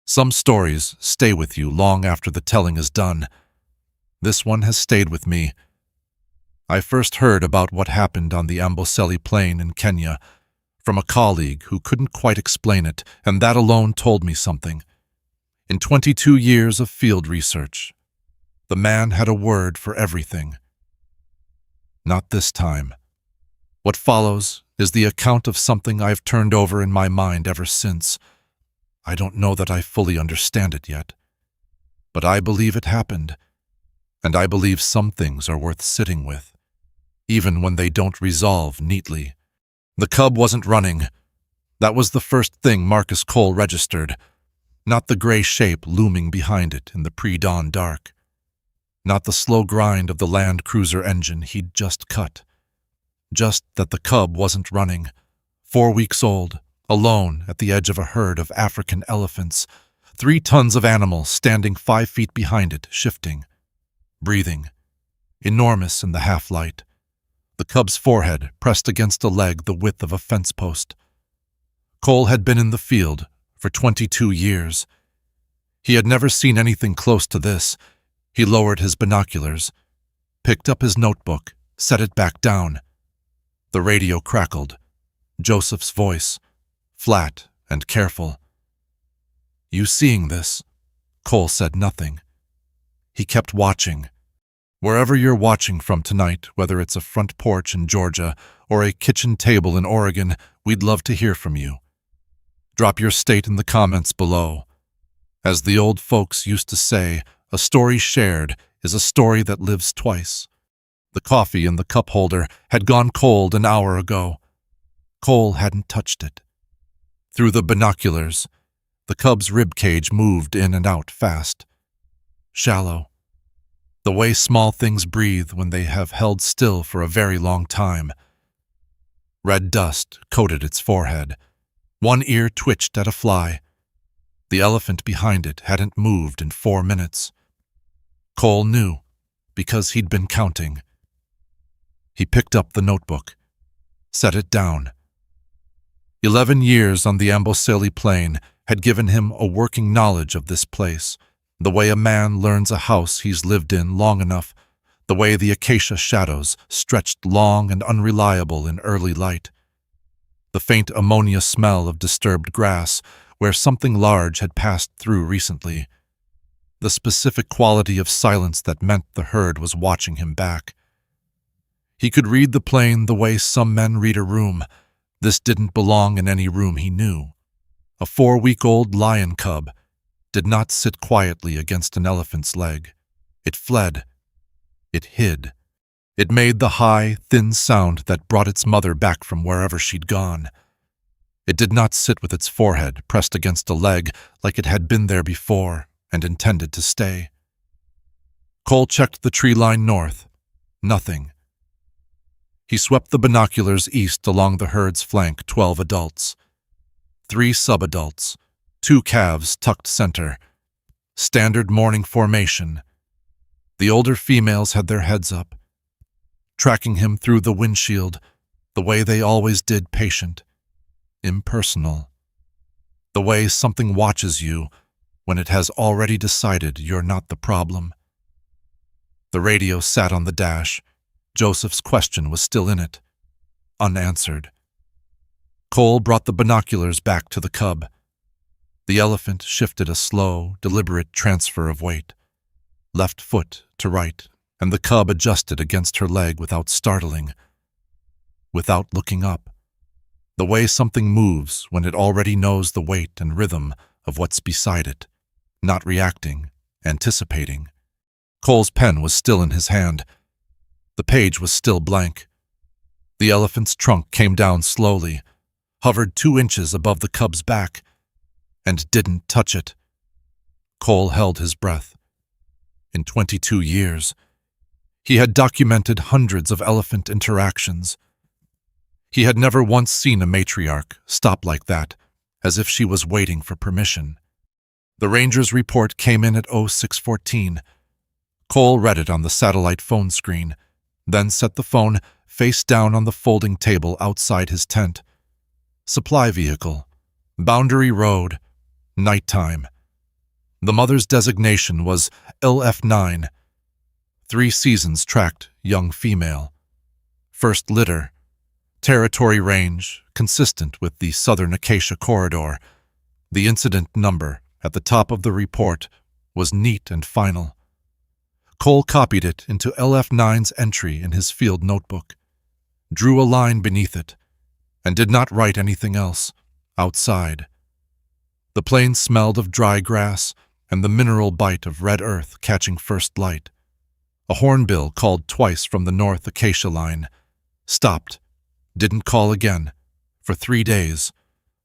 Some stories stay with you long after the telling is done. This one has stayed with me. I first heard about what happened on the Amboseli Plain in Kenya from a colleague who couldn't quite explain it, and that alone told me something. In 22 years of field research, the man had a word for everything. Not this time. What follows is the account of something I've turned over in my mind ever since. I don't know that I fully understand it yet, but I believe it happened, and I believe some things are worth sitting with, even when they don't resolve neatly. The cub wasn't running. That was the first thing Marcus Cole registered, not the gray shape looming behind it in the pre-dawn dark, not the slow grind of the Land Cruiser engine he'd just cut. Just that the cub wasn't running, 4 weeks old, alone at the edge of a herd of African elephants, 3 tons of animals standing 5 feet behind it, shifting, breathing, enormous in the half-light, the cub's forehead pressed against a leg the width of a fence post. Cole had been in the field for 22 years. He had never seen anything close to this. He lowered his binoculars, picked up his notebook, set it back down. The radio crackled. Joseph's voice, flat and careful. "You seeing this?" Cole said nothing. He kept watching. "Wherever you're watching from tonight, whether it's a front porch in Georgia or a kitchen table in Oregon, we'd love to hear from you. Drop your state in the comments below. As the old folks used to say, a story shared is a story that lives twice." The coffee in the cup holder had gone cold an hour ago. Cole hadn't touched it. Through the binoculars, the cub's rib cage moved in and out fast. Shallow. The way small things breathe when they have held still for a very long time. Red dust coated its forehead. One ear twitched at a fly. The elephant behind it hadn't moved in 4 minutes. Cole knew, because he'd been counting. He picked up the notebook, set it down. 11 years on the Amboseli Plain had given him a working knowledge of this place, the way a man learns a house he's lived in long enough, the way the acacia shadows stretched long and unreliable in early light, the faint ammonia smell of disturbed grass where something large had passed through recently, the specific quality of silence that meant the herd was watching him back. He could read the plain the way some men read a room. This didn't belong in any room he knew. A 4-week-old lion cub did not sit quietly against an elephant's leg. It fled. It hid. It made the high, thin sound that brought its mother back from wherever she'd gone. It did not sit with its forehead pressed against a leg like it had been there before and intended to stay. Cole checked the tree line north. Nothing. He swept the binoculars east along the herd's flank, 12 adults. 3 sub-adults, 2 calves tucked center. Standard morning formation. The older females had their heads up, tracking him through the windshield, the way they always did, patient, impersonal. The way something watches you when it has already decided you're not the problem. The radio sat on the dash. Joseph's question was still in it, unanswered. Cole brought the binoculars back to the cub. The elephant shifted a slow, deliberate transfer of weight, left foot to right, and the cub adjusted against her leg without startling, without looking up. The way something moves when it already knows the weight and rhythm of what's beside it, not reacting, anticipating. Cole's pen was still in his hand. The page was still blank. The elephant's trunk came down slowly, hovered 2 inches above the cub's back, and didn't touch it. Cole held his breath. In 22 years, he had documented hundreds of elephant interactions. He had never once seen a matriarch stop like that, as if she was waiting for permission. The ranger's report came in at 0614. Cole read it on the satellite phone screen, then set the phone face down on the folding table outside his tent. Supply vehicle, Boundary Road, nighttime, The mother's designation was LF9. 3 seasons tracked young female. First litter. Territory range consistent with the southern Acacia corridor. The incident number at the top of the report was neat and final. Cole copied it into LF9's entry in his field notebook, drew a line beneath it, and did not write anything else. Outside, the plain smelled of dry grass and the mineral bite of red earth catching first light. A hornbill called twice from the north Acacia line, stopped, didn't call again. For 3 days,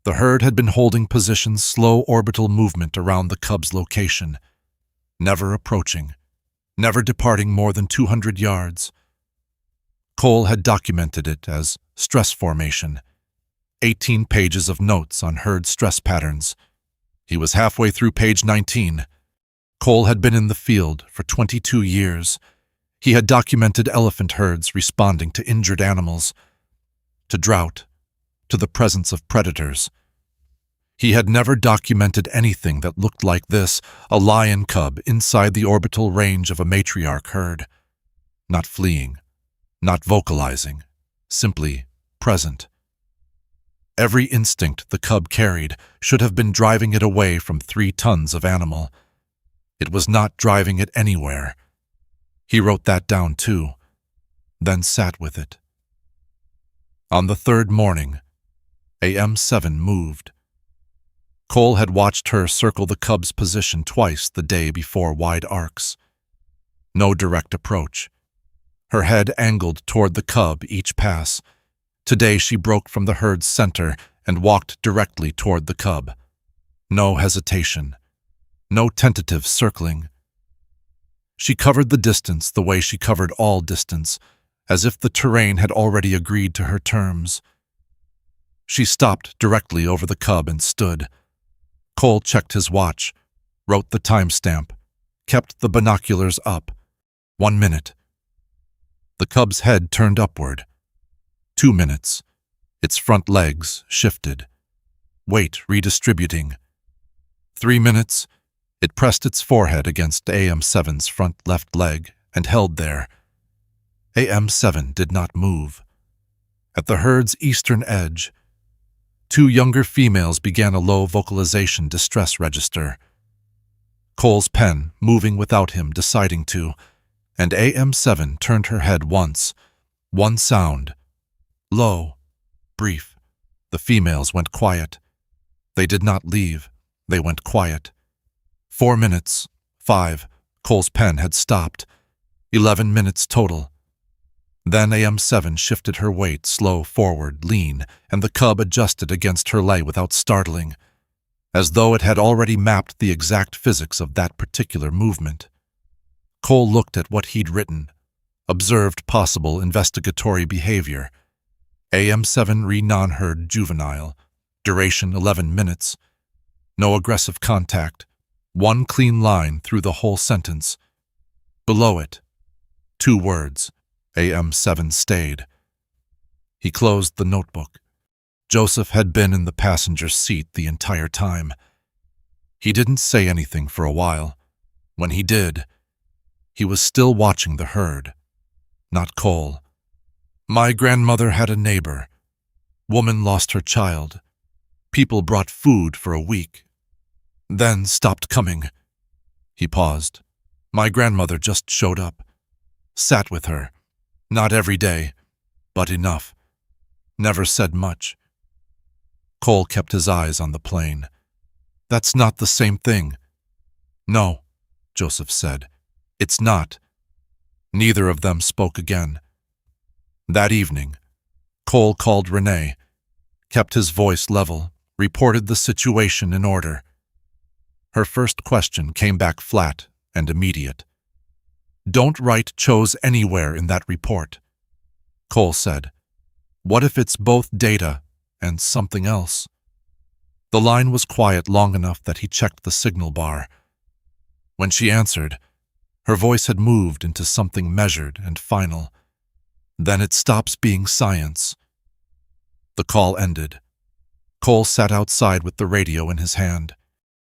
the herd had been holding positions, slow orbital movement around the cub's location, never approaching, never departing more than 200 yards. Cole had documented it as stress formation, 18 pages of notes on herd stress patterns. He was halfway through page 19. Cole had been in the field for 22 years. He had documented elephant herds responding to injured animals, to drought, to the presence of predators. He had never documented anything that looked like this, a lion cub inside the orbital range of a matriarch herd. Not fleeing, not vocalizing, simply present. Every instinct the cub carried should have been driving it away from 3 tons of animal. It was not driving it anywhere. He wrote that down too, then sat with it. On the 3rd morning, AM7 moved. Cole had watched her circle the cub's position twice the day before wide arcs. No direct approach. Her head angled toward the cub each pass. Today she broke from the herd's center and walked directly toward the cub. No hesitation. No tentative circling. She covered the distance the way she covered all distance, as if the terrain had already agreed to her terms. She stopped directly over the cub and stood. Cole checked his watch, wrote the timestamp, kept the binoculars up. 1 minute. The cub's head turned upward. 2 minutes. Its front legs shifted. Weight redistributing. 3 minutes. It pressed its forehead against AM7's front left leg and held there. AM7 did not move. At the herd's eastern edge, 2 younger females began a low vocalization distress register. Cole's pen moving without him deciding to, and AM7 turned her head once. One sound. Low. Brief. The females went quiet. They did not leave. They went quiet. 4 minutes. 5. Cole's pen had stopped. 11 minutes total. Then AM7 shifted her weight, slow forward, lean, and the cub adjusted against her lay without startling, as though it had already mapped the exact physics of that particular movement. Cole looked at what he'd written, observed possible investigatory behavior. AM7 re-non-herd juvenile, duration 11 minutes, no aggressive contact, 1 clean line through the whole sentence. Below it, 2 words. AM7 stayed. He closed the notebook. Joseph had been in the passenger seat the entire time. He didn't say anything for a while. When he did, he was still watching the herd, not Cole. My grandmother had a neighbor. Woman lost her child. People brought food for a week. Then stopped coming. He paused. My grandmother just showed up. Sat with her. Not every day, but enough. Never said much. Cole kept his eyes on the plane. That's not the same thing. No, Joseph said. It's not. Neither of them spoke again. That evening, Cole called Renee, kept his voice level, reported the situation in order. Her first question came back flat and immediate. Don't write chose anywhere in that report. Cole said, what if it's both data and something else? The line was quiet long enough that he checked the signal bar. When she answered, her voice had moved into something measured and final. Then it stops being science. The call ended. Cole sat outside with the radio in his hand.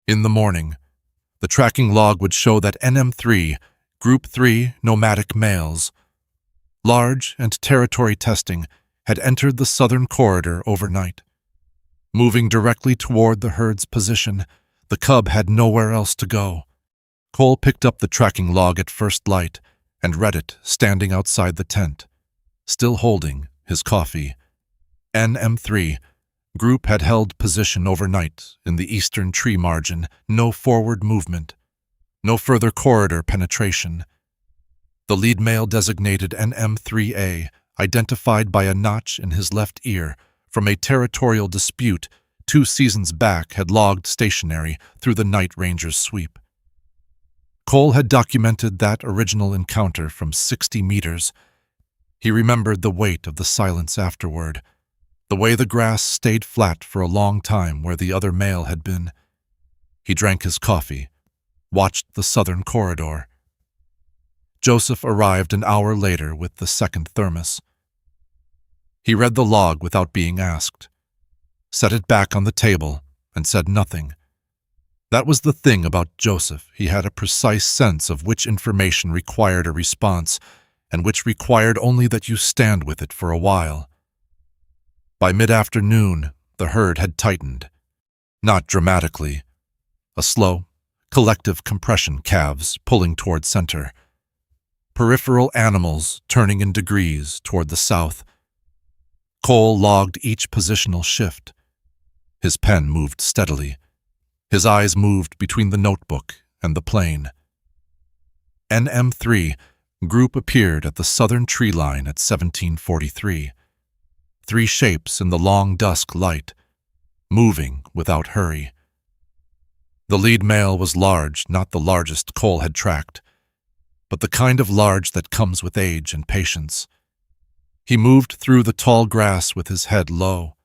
In the morning, The tracking log would show that NM3, Group 3 nomadic males, large and territory testing, had entered the southern corridor overnight. Moving directly toward the herd's position, the cub had nowhere else to go. Cole picked up the tracking log at first light and read it standing outside the tent, still holding his coffee. NM3, Group had held position overnight in the eastern tree margin, no forward movement, no further corridor penetration. The lead male designated NM3A, identified by a notch in his left ear, from a territorial dispute 2 seasons back had logged stationary through the Night Ranger's sweep. Cole had documented that original encounter from 60 meters. He remembered the weight of the silence afterward, the way the grass stayed flat for a long time where the other male had been. He drank his coffee, watched the southern corridor. Joseph arrived an hour later with the second thermos. He read the log without being asked, set it back on the table, and said nothing. That was the thing about Joseph. He had a precise sense of which information required a response and which required only that you stand with it for a while. By mid-afternoon, the herd had tightened. Not dramatically. A slow, collective compression, calves pulling toward center. Peripheral animals turning in degrees toward the south. Cole logged each positional shift. His pen moved steadily. His eyes moved between the notebook and the plane. NM3, Group appeared at the southern tree line at 1743. 3 shapes in the long dusk light, moving without hurry. The lead male was large, not the largest Cole had tracked, but the kind of large that comes with age and patience. He moved through the tall grass with his head low,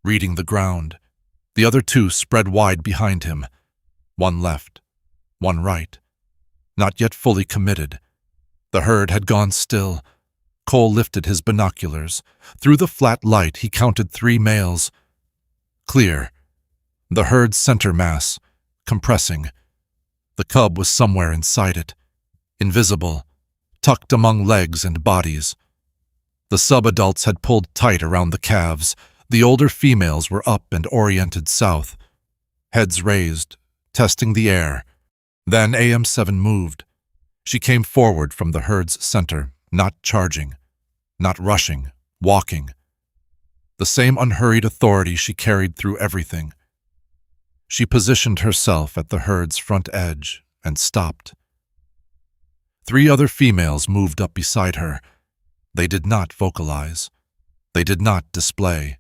reading the ground. The other 2 spread wide behind him, one left, one right, not yet fully committed. The herd had gone still. Cole lifted his binoculars. Through the flat light, he counted 3 males. Clear. The herd's center mass, compressing. The cub was somewhere inside it, invisible, tucked among legs and bodies. The sub-adults had pulled tight around the calves. The older females were up and oriented south, heads raised, testing the air. Then AM7 moved. She came forward from the herd's center, not charging, not rushing, walking. The same unhurried authority she carried through everything. She positioned herself at the herd's front edge and stopped. 3 other females moved up beside her. They did not vocalize. They did not display.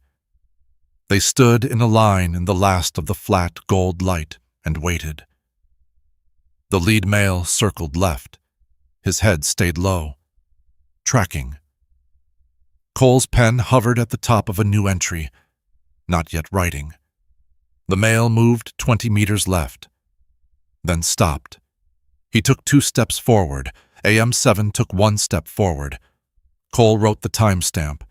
They stood in a line in the last of the flat gold light and waited. The lead male circled left. His head stayed low, tracking. Cole's pen hovered at the top of a new entry, not yet writing. The male moved 20 meters left, then stopped. He took 2 steps forward. AM7 took 1 step forward. Cole wrote the timestamp.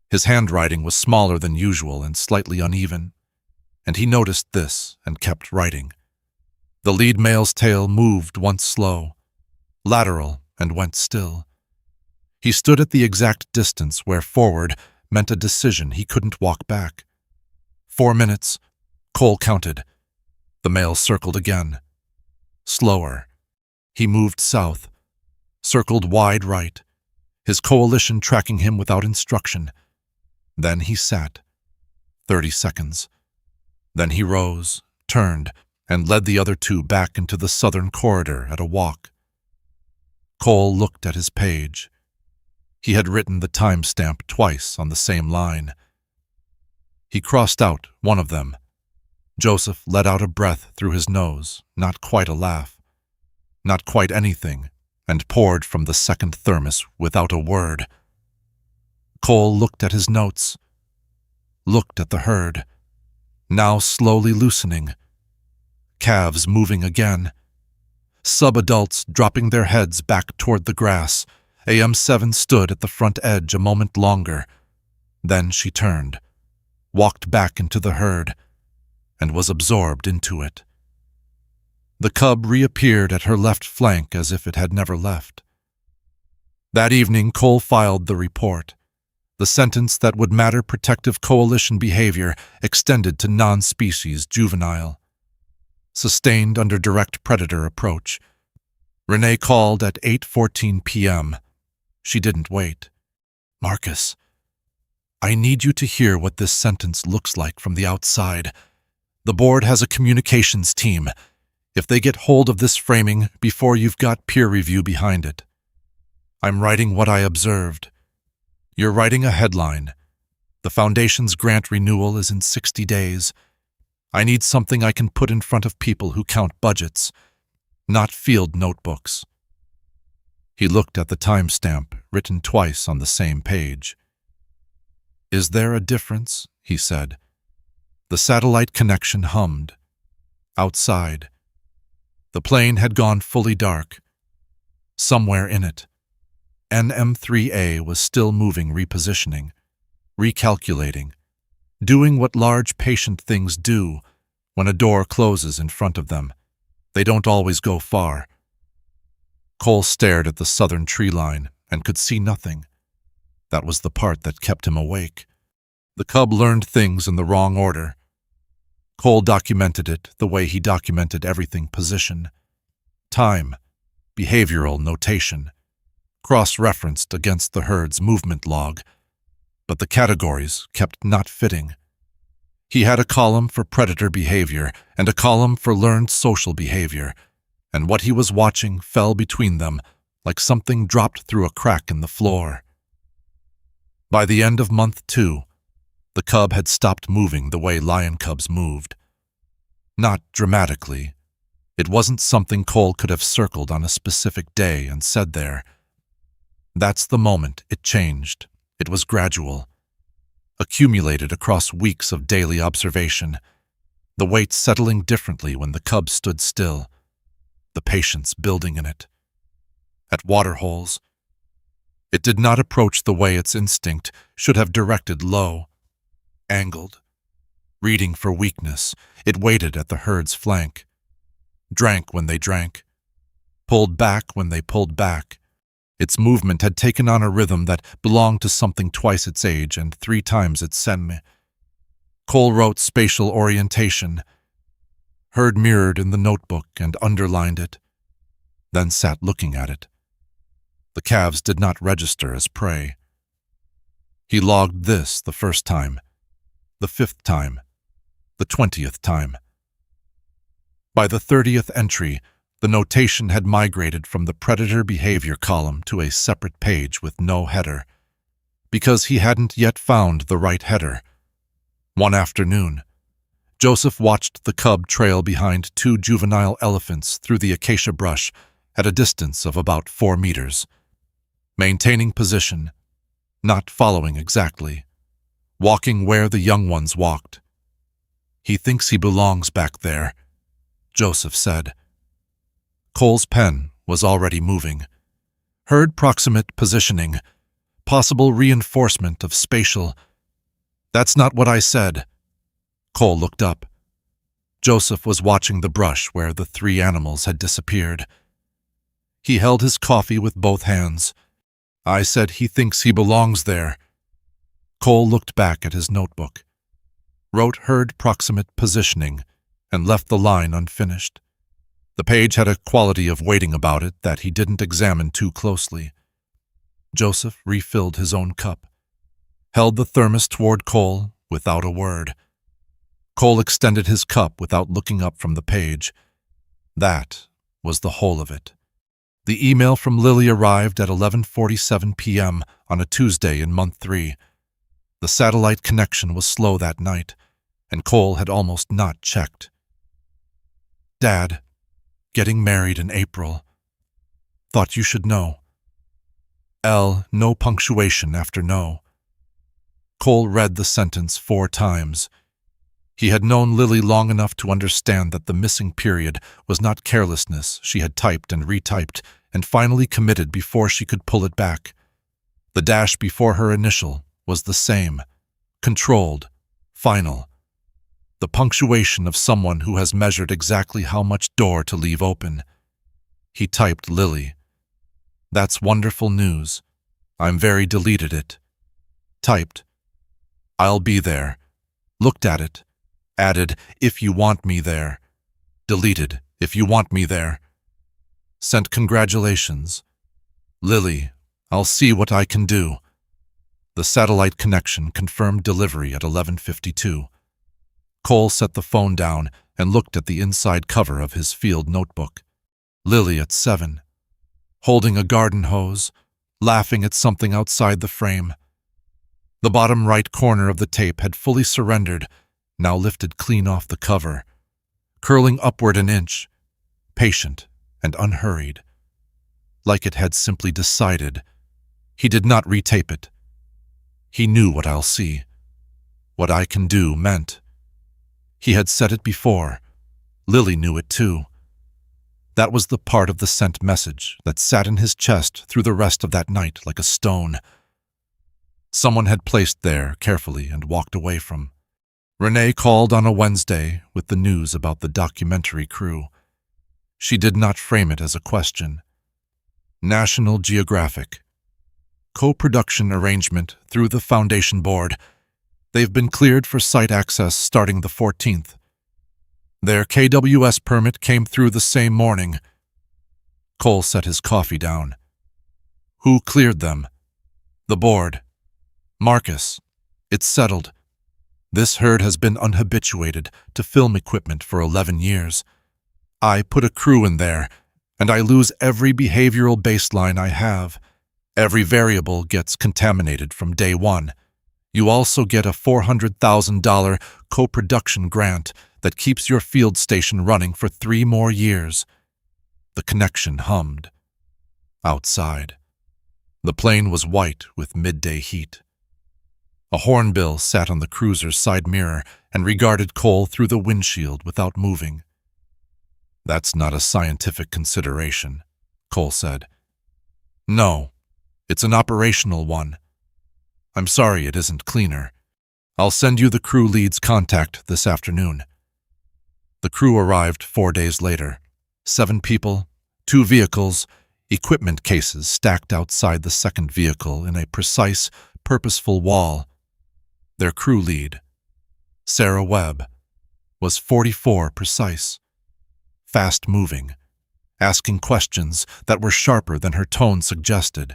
His handwriting was smaller than usual and slightly uneven, and he noticed this and kept writing. The lead male's tail moved once slow, lateral, and went still. He stood at the exact distance where forward meant a decision he couldn't walk back. 4 minutes, Cole counted. The male circled again. Slower. He moved south, circled wide right, his coalition tracking him without instruction. Then he sat. 30 seconds. Then he rose, turned, and led the other 2 back into the southern corridor at a walk. Cole looked at his page. He had written the timestamp twice on the same line. He crossed out one of them. Joseph let out a breath through his nose, not quite a laugh, not quite anything, and poured from the second thermos without a word. Cole looked at his notes, looked at the herd, now slowly loosening. Calves moving again. Sub-adults dropping their heads back toward the grass. AM7 stood at the front edge a moment longer. Then she turned, walked back into the herd, and was absorbed into it. The cub reappeared at her left flank as if it had never left. That evening, Cole filed the report. The sentence that would matter protective coalition behavior extended to non-species juvenile. Sustained under direct predator approach. Renee called at 8:14 p.m. She didn't wait. "Marcus, I need you to hear what this sentence looks like from the outside. The board has a communications team. If they get hold of this framing before you've got peer review behind it. I'm writing what I observed. You're writing a headline. The Foundation's grant renewal is in 60 days. I need something I can put in front of people who count budgets, not field notebooks." He looked at the timestamp, written twice on the same page. "Is there a difference?" he said. The satellite connection hummed. Outside. The plane had gone fully dark. Somewhere in it, NM-3A was still moving, repositioning, recalculating, doing what large patient things do when a door closes in front of them. They don't always go far. Cole stared at the southern tree line and could see nothing. That was the part that kept him awake. The cub learned things in the wrong order. Cole documented it the way he documented everything: position, time, behavioral notation, cross-referenced against the herd's movement log, but the categories kept not fitting. He had a column for predator behavior and a column for learned social behavior, and what he was watching fell between them like something dropped through a crack in the floor. By the end of month 2, the cub had stopped moving the way lion cubs moved. Not dramatically. It wasn't something Cole could have circled on a specific day and said there. That's the moment it changed. It was gradual, accumulated across weeks of daily observation, the weight settling differently when the cub stood still, the patience building in it. At waterholes, it did not approach the way its instinct should have directed: low, angled. Reading for weakness, it waited at the herd's flank, drank when they drank, pulled back when they pulled back. Its movement had taken on a rhythm that belonged to something twice its age and 3 times its senme. Cole wrote spatial orientation, herd mirrored in the notebook and underlined it, then sat looking at it. The calves did not register as prey. He logged this the first time, the 5th time, the 20th time. By the 30th entry, the notation had migrated from the predator behavior column to a separate page with no header, because he hadn't yet found the right header. One afternoon, Joseph watched the cub trail behind 2 juvenile elephants through the acacia brush at a distance of about 4 meters, maintaining position, not following exactly, walking where the young ones walked. "He thinks he belongs back there," Joseph said. Cole's pen was already moving. Herd proximate positioning, possible reinforcement of spatial. "That's not what I said." Cole looked up. Joseph was watching the brush where the 3 animals had disappeared. He held his coffee with both hands. "I said he thinks he belongs there." Cole looked back at his notebook, wrote herd proximate positioning, and left the line unfinished. The page had a quality of waiting about it that he didn't examine too closely. Joseph refilled his own cup, held the thermos toward Cole without a word. Cole extended his cup without looking up from the page. That was the whole of it. The email from Lily arrived at 11:47 p.m. on a Tuesday in month 3. The satellite connection was slow that night, and Cole had almost not checked. "Dad, getting married in April. Thought you should know." No punctuation after no. Cole read the sentence 4 times. He had known Lily long enough to understand that the missing period was not carelessness. She had typed and retyped and finally committed before she could pull it back. The dash before her initial was the same, controlled, final. the punctuation of someone who has measured exactly how much door to leave open. He typed Lily. That's wonderful news. I'm very deleted it. Typed. I'll be there. Looked at it. Added, if you want me there. Deleted, if you want me there. Sent congratulations. Lily, I'll see what I can do. The satellite connection confirmed delivery at 11:52. Cole set the phone down and looked at the inside cover of his field notebook. Lily at 7. Holding a garden hose, laughing at something outside the frame. The bottom right corner of the tape had fully surrendered, now lifted clean off the cover, curling upward an inch, patient and unhurried. Like it had simply decided. He did not retape it. He knew what I'll see. What I can do meant. He had said it before. Lily knew it too. That was the part of the sent message that sat in his chest through the rest of that night like a stone. Someone had placed there carefully and walked away from. Renee called on a Wednesday with the news about the documentary crew. She did not frame it as a question. National Geographic. Co-production arrangement through the Foundation Board. They've been cleared for site access starting the 14th. Their KWS permit came through the same morning. Cole set his coffee down. Who cleared them? The board. Marcus. It's settled. This herd has been unhabituated to film equipment for 11 years. I put a crew in there, and I lose every behavioral baseline I have. Every variable gets contaminated from day one. You also get a $400,000 co-production grant that keeps your field station running for 3 more years. The connection hummed. Outside. The plane was white with midday heat. A hornbill sat on the cruiser's side mirror and regarded Cole through the windshield without moving. That's not a scientific consideration, Cole said. No, it's an operational one. I'm sorry it isn't cleaner. I'll send you the crew lead's contact this afternoon. The crew arrived 4 days later. 7 people, 2 vehicles, equipment cases stacked outside the second vehicle in a precise, purposeful wall. Their crew lead, Sarah Webb, was 44 precise, fast-moving, asking questions that were sharper than her tone suggested.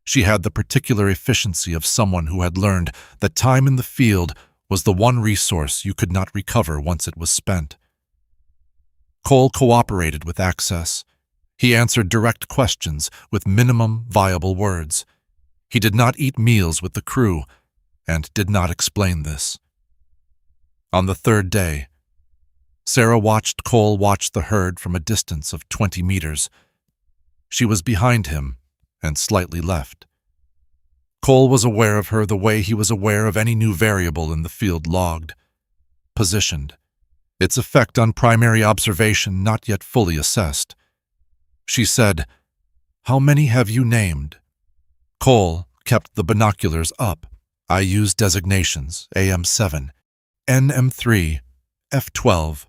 She had the particular efficiency of someone who had learned that time in the field was the one resource you could not recover once it was spent. Cole cooperated with access. He answered direct questions with minimum viable words. He did not eat meals with the crew, and did not explain this. On the 3rd day, Sarah watched Cole watch the herd from a distance of 20 meters. She was behind him and slightly left. Cole was aware of her the way he was aware of any new variable in the field logged. Positioned. Its effect on primary observation not yet fully assessed. She said, "How many have you named?" Cole kept the binoculars up. I used designations, AM7, NM3, F12.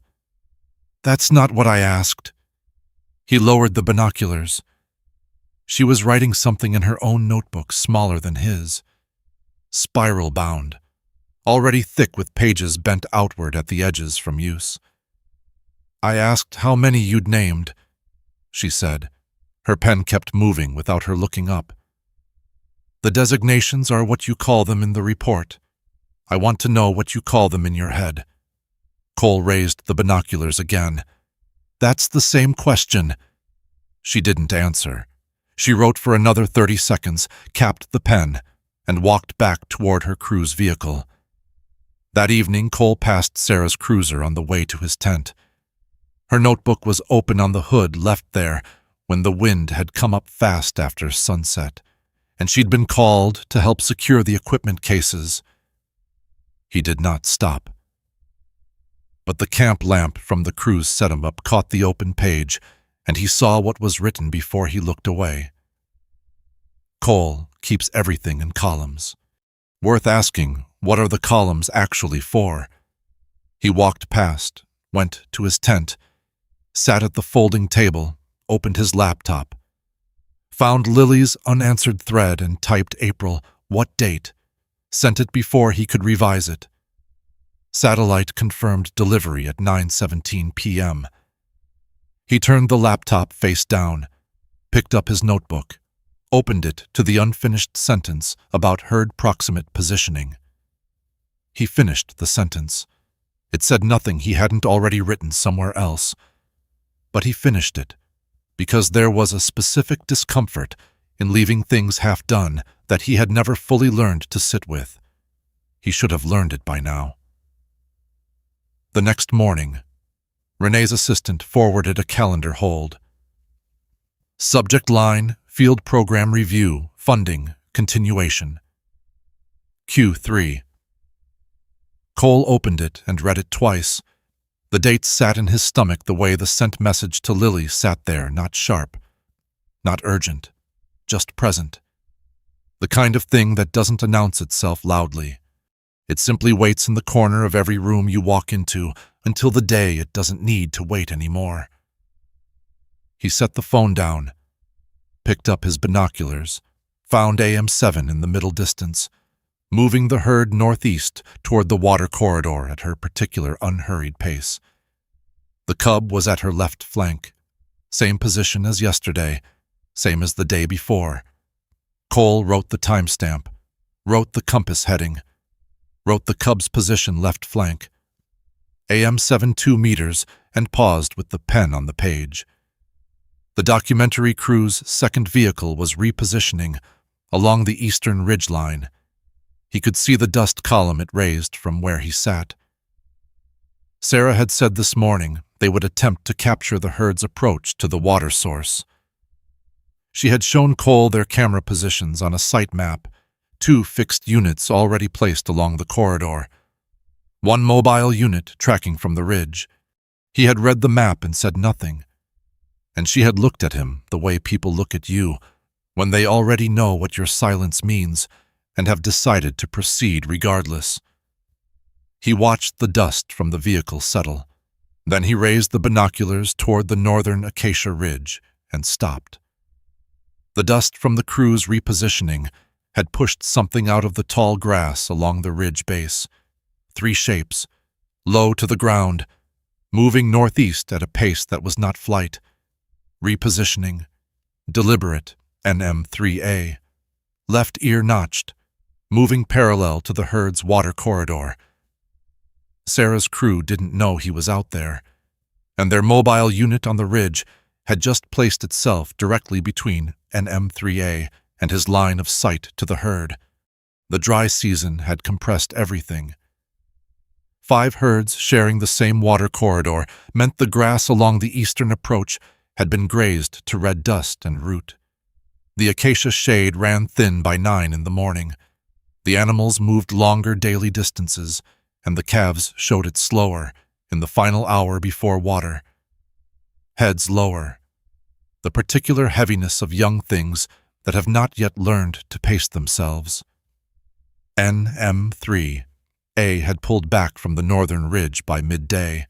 That's not what I asked. He lowered the binoculars. She was writing something in her own notebook smaller than his. Spiral-bound, already thick with pages bent outward at the edges from use. I asked how many you'd named, she said. Her pen kept moving without her looking up. The designations are what you call them in the report. I want to know what you call them in your head. Cole raised the binoculars again. That's the same question. She didn't answer. She wrote for another 30 seconds, capped the pen, and walked back toward her crew's vehicle. That evening, Cole passed Sarah's cruiser on the way to his tent. Her notebook was open on the hood left there when the wind had come up fast after sunset, and she'd been called to help secure the equipment cases. He did not stop. But the camp lamp from the crew's setup caught the open page, and he saw what was written before he looked away. Cole keeps everything in columns. Worth asking, what are the columns actually for? He walked past, went to his tent, sat at the folding table, opened his laptop, found Lily's unanswered thread and typed April, what date, sent it before he could revise it. Satellite confirmed delivery at 9:17 p.m. He turned the laptop face down, picked up his notebook, opened it to the unfinished sentence about herd proximate positioning. He finished the sentence. It said nothing he hadn't already written somewhere else. But he finished it, because there was a specific discomfort in leaving things half done that he had never fully learned to sit with. He should have learned it by now. The next morning, Renee's assistant forwarded a calendar hold. Subject line, Field Program Review, Funding, Continuation. Q3. Cole opened it and read it twice. The dates sat in his stomach the way the sent message to Lily sat there, not sharp, not urgent, just present. The kind of thing that doesn't announce itself loudly. It simply waits in the corner of every room you walk into until the day it doesn't need to wait anymore. He set the phone down, picked up his binoculars, found AM7 in the middle distance, moving the herd northeast toward the water corridor at her particular unhurried pace. The cub was at her left flank, same position as yesterday, same as the day before. Cole wrote the timestamp, wrote the compass heading, wrote the cub's position left flank. AM7 2 meters, and paused with the pen on the page. The documentary crew's second vehicle was repositioning along the eastern ridgeline. He could see the dust column it raised from where he sat. Sarah had said this morning they would attempt to capture the herd's approach to the water source. She had shown Cole their camera positions on a site map, 2 fixed units already placed along the corridor, 1 mobile unit tracking from the ridge. He had read the map and said nothing, and she had looked at him the way people look at you when they already know what your silence means and have decided to proceed regardless. He watched the dust from the vehicle settle. Then he raised the binoculars toward the northern acacia ridge and stopped. The dust from the crew's repositioning had pushed something out of the tall grass along the ridge base. 3 shapes, low to the ground, moving northeast at a pace that was not flight. Repositioning, deliberate, NM3A, left ear notched, moving parallel to the herd's water corridor. Sarah's crew didn't know he was out there, and their mobile unit on the ridge had just placed itself directly between NM3A and his line of sight to the herd. The dry season had compressed everything. 5 herds sharing the same water corridor meant the grass along the eastern approach had been grazed to red dust and root. The acacia shade ran thin by 9 in the morning. The animals moved longer daily distances, and the calves showed it slower in the final hour before water. Heads lower. The particular heaviness of young things that have not yet learned to pace themselves. NM3A had pulled back from the northern ridge by midday.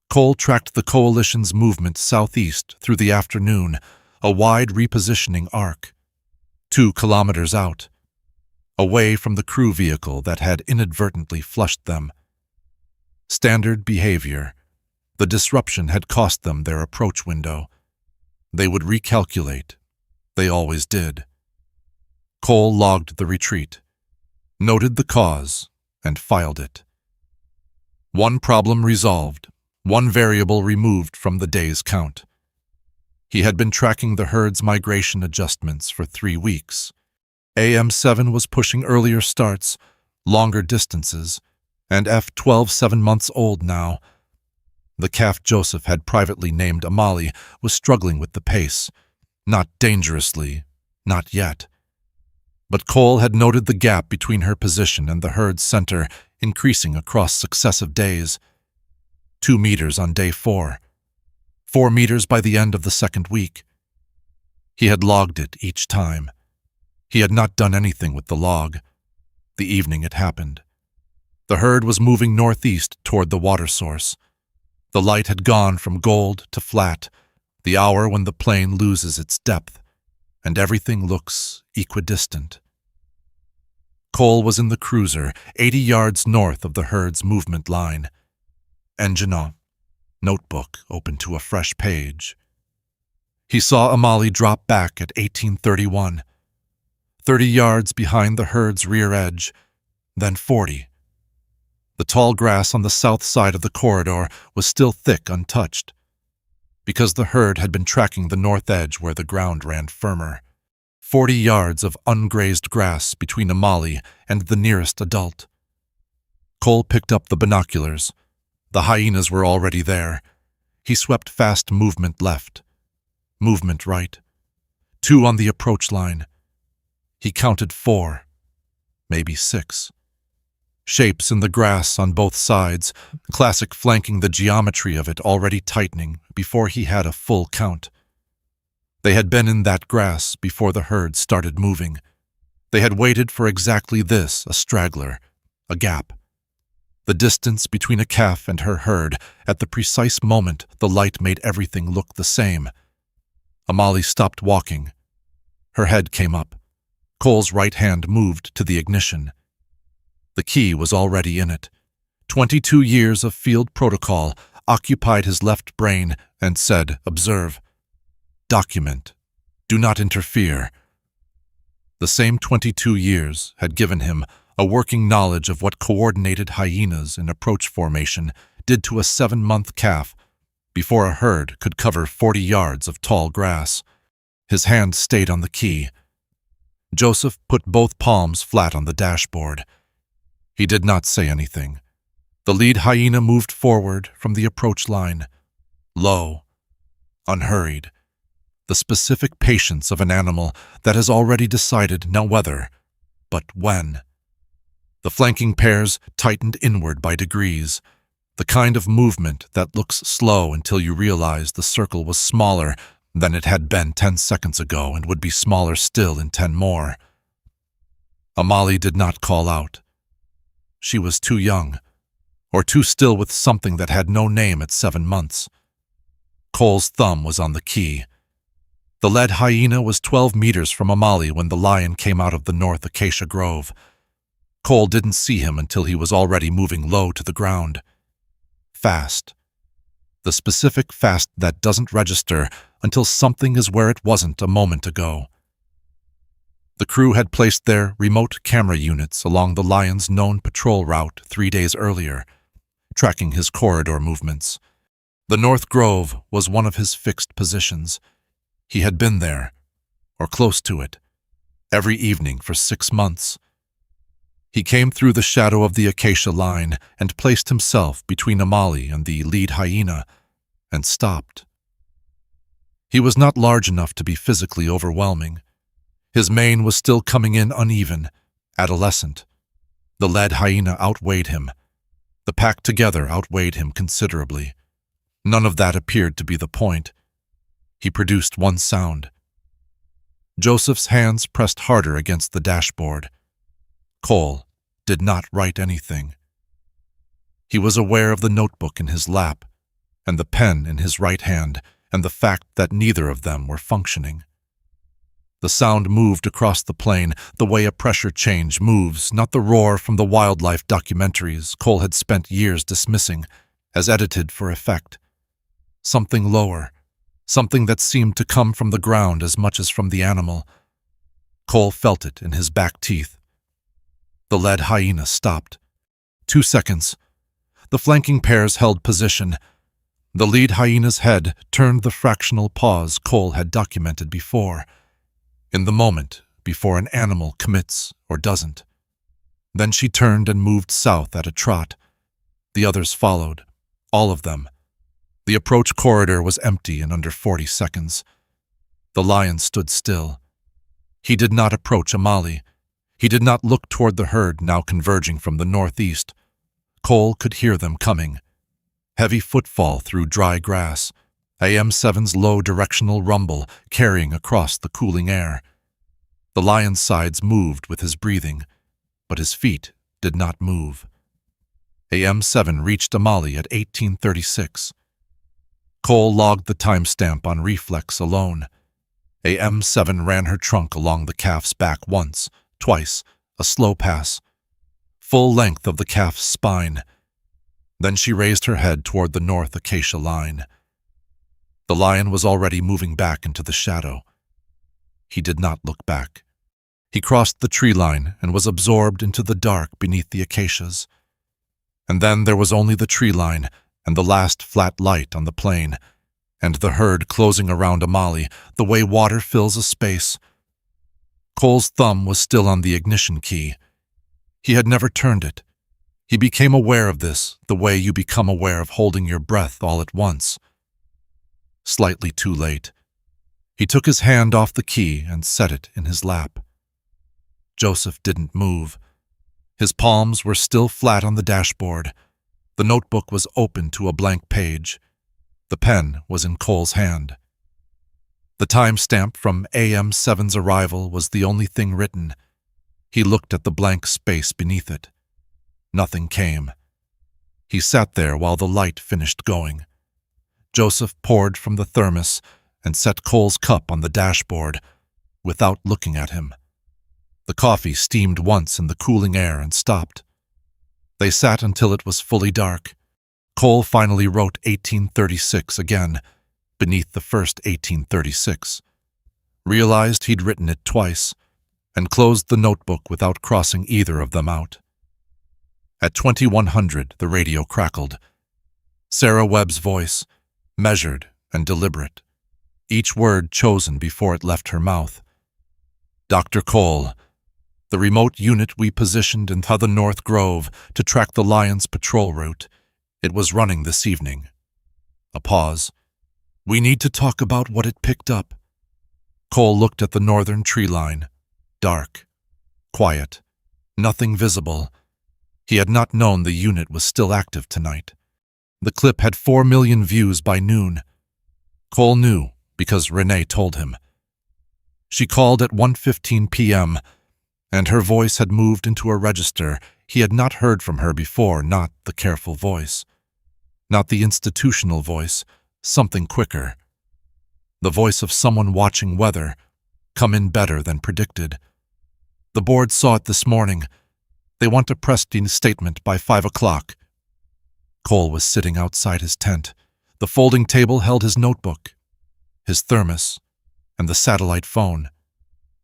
Cole tracked the coalition's movement southeast through the afternoon, a wide repositioning arc, 2 kilometers out, away from the crew vehicle that had inadvertently flushed them. Standard behavior. The disruption had cost them their approach window. They would recalculate. They always did. Cole logged the retreat, noted the cause, and filed it. 1 problem resolved, 1 variable removed from the day's count. He had been tracking the herd's migration adjustments for 3 weeks. AM7 was pushing earlier starts, longer distances, and F12 7 months old now. The calf Joseph had privately named Amali was struggling with the pace. Not dangerously, not yet. But Cole had noted the gap between her position and the herd's center increasing across successive days. 2 meters on day 4. 4 meters by the end of the 2nd week. He had logged it each time. He had not done anything with the log, the evening it happened. The herd was moving northeast toward the water source. The light had gone from gold to flat, the hour when the plain loses its depth, and everything looks equidistant. Cole was in the cruiser, 80 yards north of the herd's movement line. Engine on. Notebook open to a fresh page. He saw Amali drop back at 1831, 30 yards behind the herd's rear edge, then 40. The tall grass on the south side of the corridor was still thick, untouched, because the herd had been tracking the north edge where the ground ran firmer. 40 yards of ungrazed grass between Amali and the nearest adult. Cole picked up the binoculars. The hyenas were already there. He swept fast movement left, movement right. 2 on the approach line. He counted 4, maybe 6. Shapes in the grass on both sides, classic flanking the geometry of it already tightening before he had a full count. They had been in that grass before the herd started moving. They had waited for exactly this, a straggler, a gap. The distance between a calf and her herd, at the precise moment the light made everything look the same. Amali stopped walking. Her head came up. Cole's right hand moved to the ignition. The key was already in it. 22 years of field protocol occupied his left brain and said, "Observe. Document. Do not interfere." The same 22 years had given him a working knowledge of what coordinated hyenas in approach formation did to a 7-month calf before a herd could cover 40 yards of tall grass. His hand stayed on the key. Joseph put both palms flat on the dashboard. He did not say anything. The lead hyena moved forward from the approach line, low, unhurried, the specific patience of an animal that has already decided not whether, but when. The flanking pairs tightened inward by degrees, the kind of movement that looks slow until you realize the circle was smaller than it had been 10 seconds ago and would be smaller still in 10 more. Amali did not call out. She was too young, or too still with something that had no name at 7 months. Cole's thumb was on the key. The lead hyena was 12 meters from Amali when the lion came out of the north acacia grove. Cole didn't see him until he was already moving low to the ground. Fast. The specific fast that doesn't register until something is where it wasn't a moment ago. The crew had placed their remote camera units along the lion's known patrol route 3 days earlier, tracking his corridor movements. The North Grove was one of his fixed positions. He had been there, or close to it, every evening for 6 months. He came through the shadow of the acacia line and placed himself between Amali and the lead hyena, and stopped. He was not large enough to be physically overwhelming. His mane was still coming in uneven, adolescent. The lead hyena outweighed him. The pack together outweighed him considerably. None of that appeared to be the point. He produced one sound. Joseph's hands pressed harder against the dashboard. Cole did not write anything. He was aware of the notebook in his lap, and the pen in his right hand, and the fact that neither of them were functioning. The sound moved across the plain the way a pressure change moves, not the roar from the wildlife documentaries Cole had spent years dismissing as edited for effect. Something lower, something that seemed to come from the ground as much as from the animal. Cole felt it in his back teeth. The lead hyena stopped. 2 seconds. The flanking pairs held position. The lead hyena's head turned the fractional pause Cole had documented before. In the moment before an animal commits or doesn't. Then she turned and moved south at a trot. The others followed, all of them. The approach corridor was empty in under 40 seconds. The lion stood still. He did not approach Amali. He did not look toward the herd now converging from the northeast. Cole could hear them coming. Heavy footfall through dry grass. AM7's low directional rumble carrying across the cooling air. The lion's sides moved with his breathing, but his feet did not move. AM7 reached Amali at 1836. Cole logged the timestamp on reflex alone. AM7 ran her trunk along the calf's back once, twice, a slow pass, full length of the calf's spine. Then she raised her head toward the north acacia line. The lion was already moving back into the shadow. He did not look back. He crossed the tree line and was absorbed into the dark beneath the acacias. And then there was only the tree line and the last flat light on the plain, and the herd closing around Amali the way water fills a space. Cole's thumb was still on the ignition key. He had never turned it. He became aware of this the way you become aware of holding your breath all at once. Slightly too late. He took his hand off the key and set it in his lap. Joseph didn't move. His palms were still flat on the dashboard. The notebook was open to a blank page. The pen was in Cole's hand. The timestamp from AM7's arrival was the only thing written. He looked at the blank space beneath it. Nothing came. He sat there while the light finished going. Joseph poured from the thermos and set Cole's cup on the dashboard without looking at him. The coffee steamed once in the cooling air and stopped. They sat until it was fully dark. Cole finally wrote 1836 again, beneath the first 1836, realized he'd written it twice, and closed the notebook without crossing either of them out. At 2100, the radio crackled. Sarah Webb's voice, measured and deliberate, each word chosen before it left her mouth. Dr. Cole, the remote unit we positioned in the North Grove to track the Lion's patrol route. It was running this evening. A pause. We need to talk about what it picked up. Cole looked at the northern tree line. Dark. Quiet. Nothing visible. He had not known the unit was still active tonight. The clip had 4 million views by noon. Cole knew because Renee told him. She called at 1:15 p.m., and her voice had moved into a register. He had not heard from her before, not the careful voice. Not the institutional voice, something quicker. The voice of someone watching weather come in better than predicted. The board saw it this morning. They want a press statement by 5 o'clock. Cole was sitting outside his tent. The folding table held his notebook, his thermos, and the satellite phone.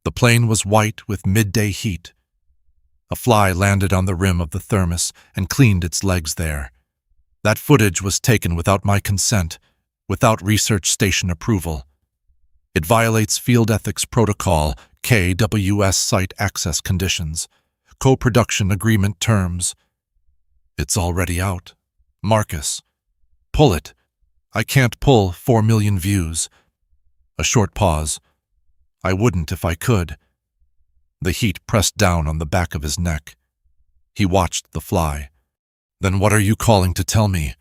The plane was white with midday heat. A fly landed on the rim of the thermos and cleaned its legs there. That footage was taken without my consent, without research station approval. It violates Field Ethics Protocol, KWS Site Access Conditions, Co-Production Agreement Terms. It's already out. Marcus. Pull it. I can't pull 4 million views. A short pause. I wouldn't if I could. The heat pressed down on the back of his neck. He watched the fly. Then what are you calling to tell me?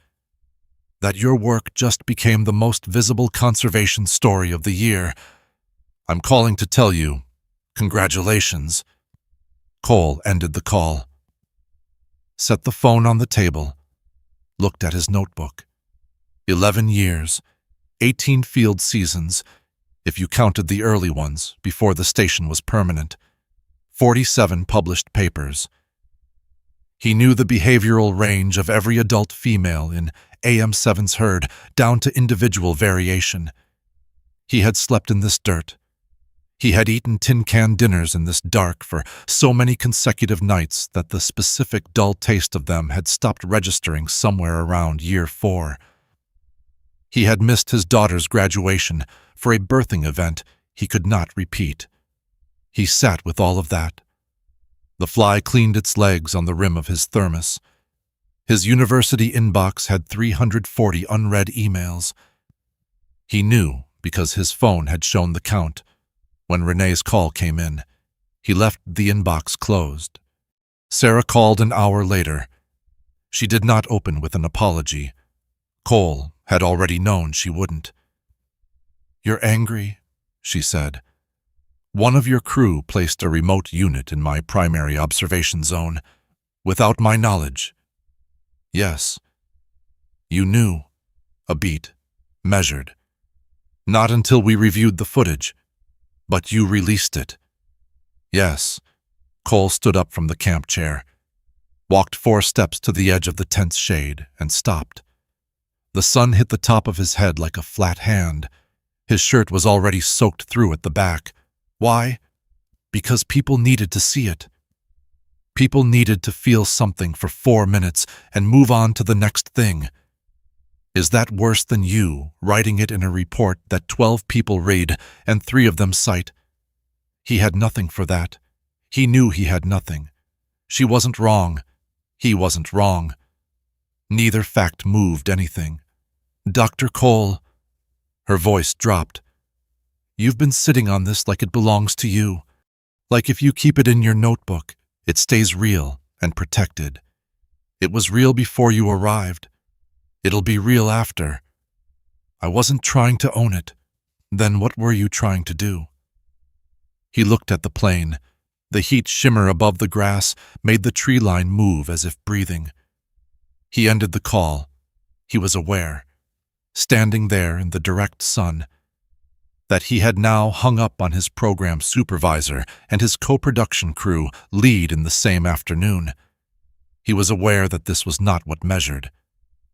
That your work just became the most visible conservation story of the year. I'm calling to tell you, congratulations. Cole ended the call. Set the phone on the table. Looked at his notebook. 11 years, 18 field seasons, if you counted the early ones before the station was permanent. 47 published papers. He knew the behavioral range of every adult female in AM7's herd down to individual variation. He had slept in this dirt. He had eaten tin can dinners in this dark for so many consecutive nights that the specific dull taste of them had stopped registering somewhere around year 4. He had missed his daughter's graduation for a birthing event he could not repeat. He sat with all of that. The fly cleaned its legs on the rim of his thermos. His university inbox had 340 unread emails. He knew because his phone had shown the count. When Renee's call came in, he left the inbox closed. Sarah called an hour later. She did not open with an apology. Cole had already known she wouldn't. You're angry, she said. One of your crew placed a remote unit in my primary observation zone, without my knowledge. Yes. You knew. A beat. Measured. Not until we reviewed the footage. But you released it. Yes. Cole stood up from the camp chair, walked 4 steps to the edge of the tent's shade, and stopped. The sun hit the top of his head like a flat hand. His shirt was already soaked through at the back. Why? Because people needed to see it. People needed to feel something for 4 minutes and move on to the next thing. Is that worse than you writing it in a report that 12 people read and 3 of them cite? He had nothing for that. He knew he had nothing. She wasn't wrong. He wasn't wrong. Neither fact moved anything. Dr. Cole, her voice dropped. You've been sitting on this like it belongs to you. Like if you keep it in your notebook, it stays real and protected. It was real before you arrived. It'll be real after. I wasn't trying to own it. Then what were you trying to do? He looked at the plane. The heat shimmer above the grass made the tree line move as if breathing. He ended the call. He was aware, standing there in the direct sun, that he had now hung up on his program supervisor and his co-production crew lead in the same afternoon. He was aware that this was not what measured.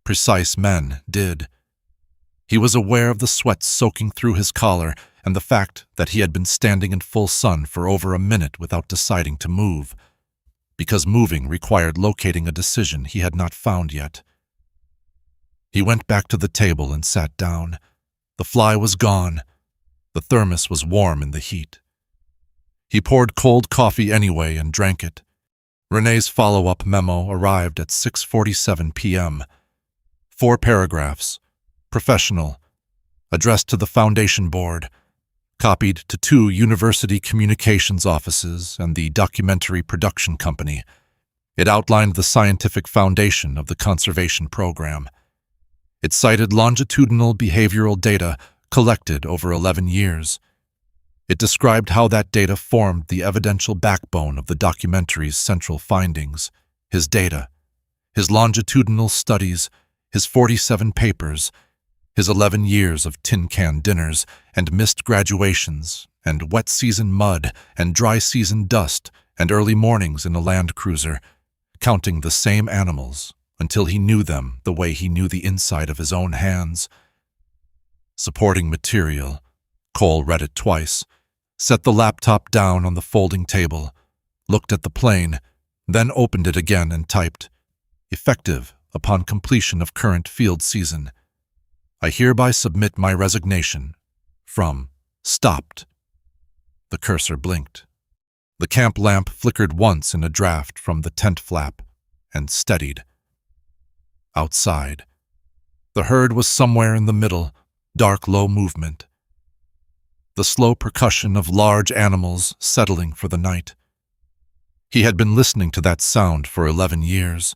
Precise men did. He was aware of the sweat soaking through his collar and the fact that he had been standing in full sun for over a minute without deciding to move, because moving required locating a decision he had not found yet. He went back to the table and sat down. The fly was gone. The thermos was warm in the heat. He poured cold coffee anyway and drank it. Renee's follow-up memo arrived at 6:47 p.m. 4 paragraphs. Professional. Addressed to the Foundation Board. Copied to 2 university communications offices and the documentary production company. It outlined the scientific foundation of the conservation program. It cited longitudinal behavioral data collected over 11 years. It described how that data formed the evidential backbone of the documentary's central findings, his data, his longitudinal studies, his 47 papers, his 11 years of tin can dinners and missed graduations and wet season mud and dry season dust and early mornings in a Land Cruiser, counting the same animals until he knew them the way he knew the inside of his own hands. Supporting material. Cole read it twice, set the laptop down on the folding table, looked at the plane, then opened it again and typed, "Effective upon completion of current field season. I hereby submit my resignation. From Stopped." The cursor blinked. The camp lamp flickered once in a draft from the tent flap and steadied. Outside. The herd was somewhere in the middle, dark low movement. The slow percussion of large animals settling for the night. He had been listening to that sound for 11 years.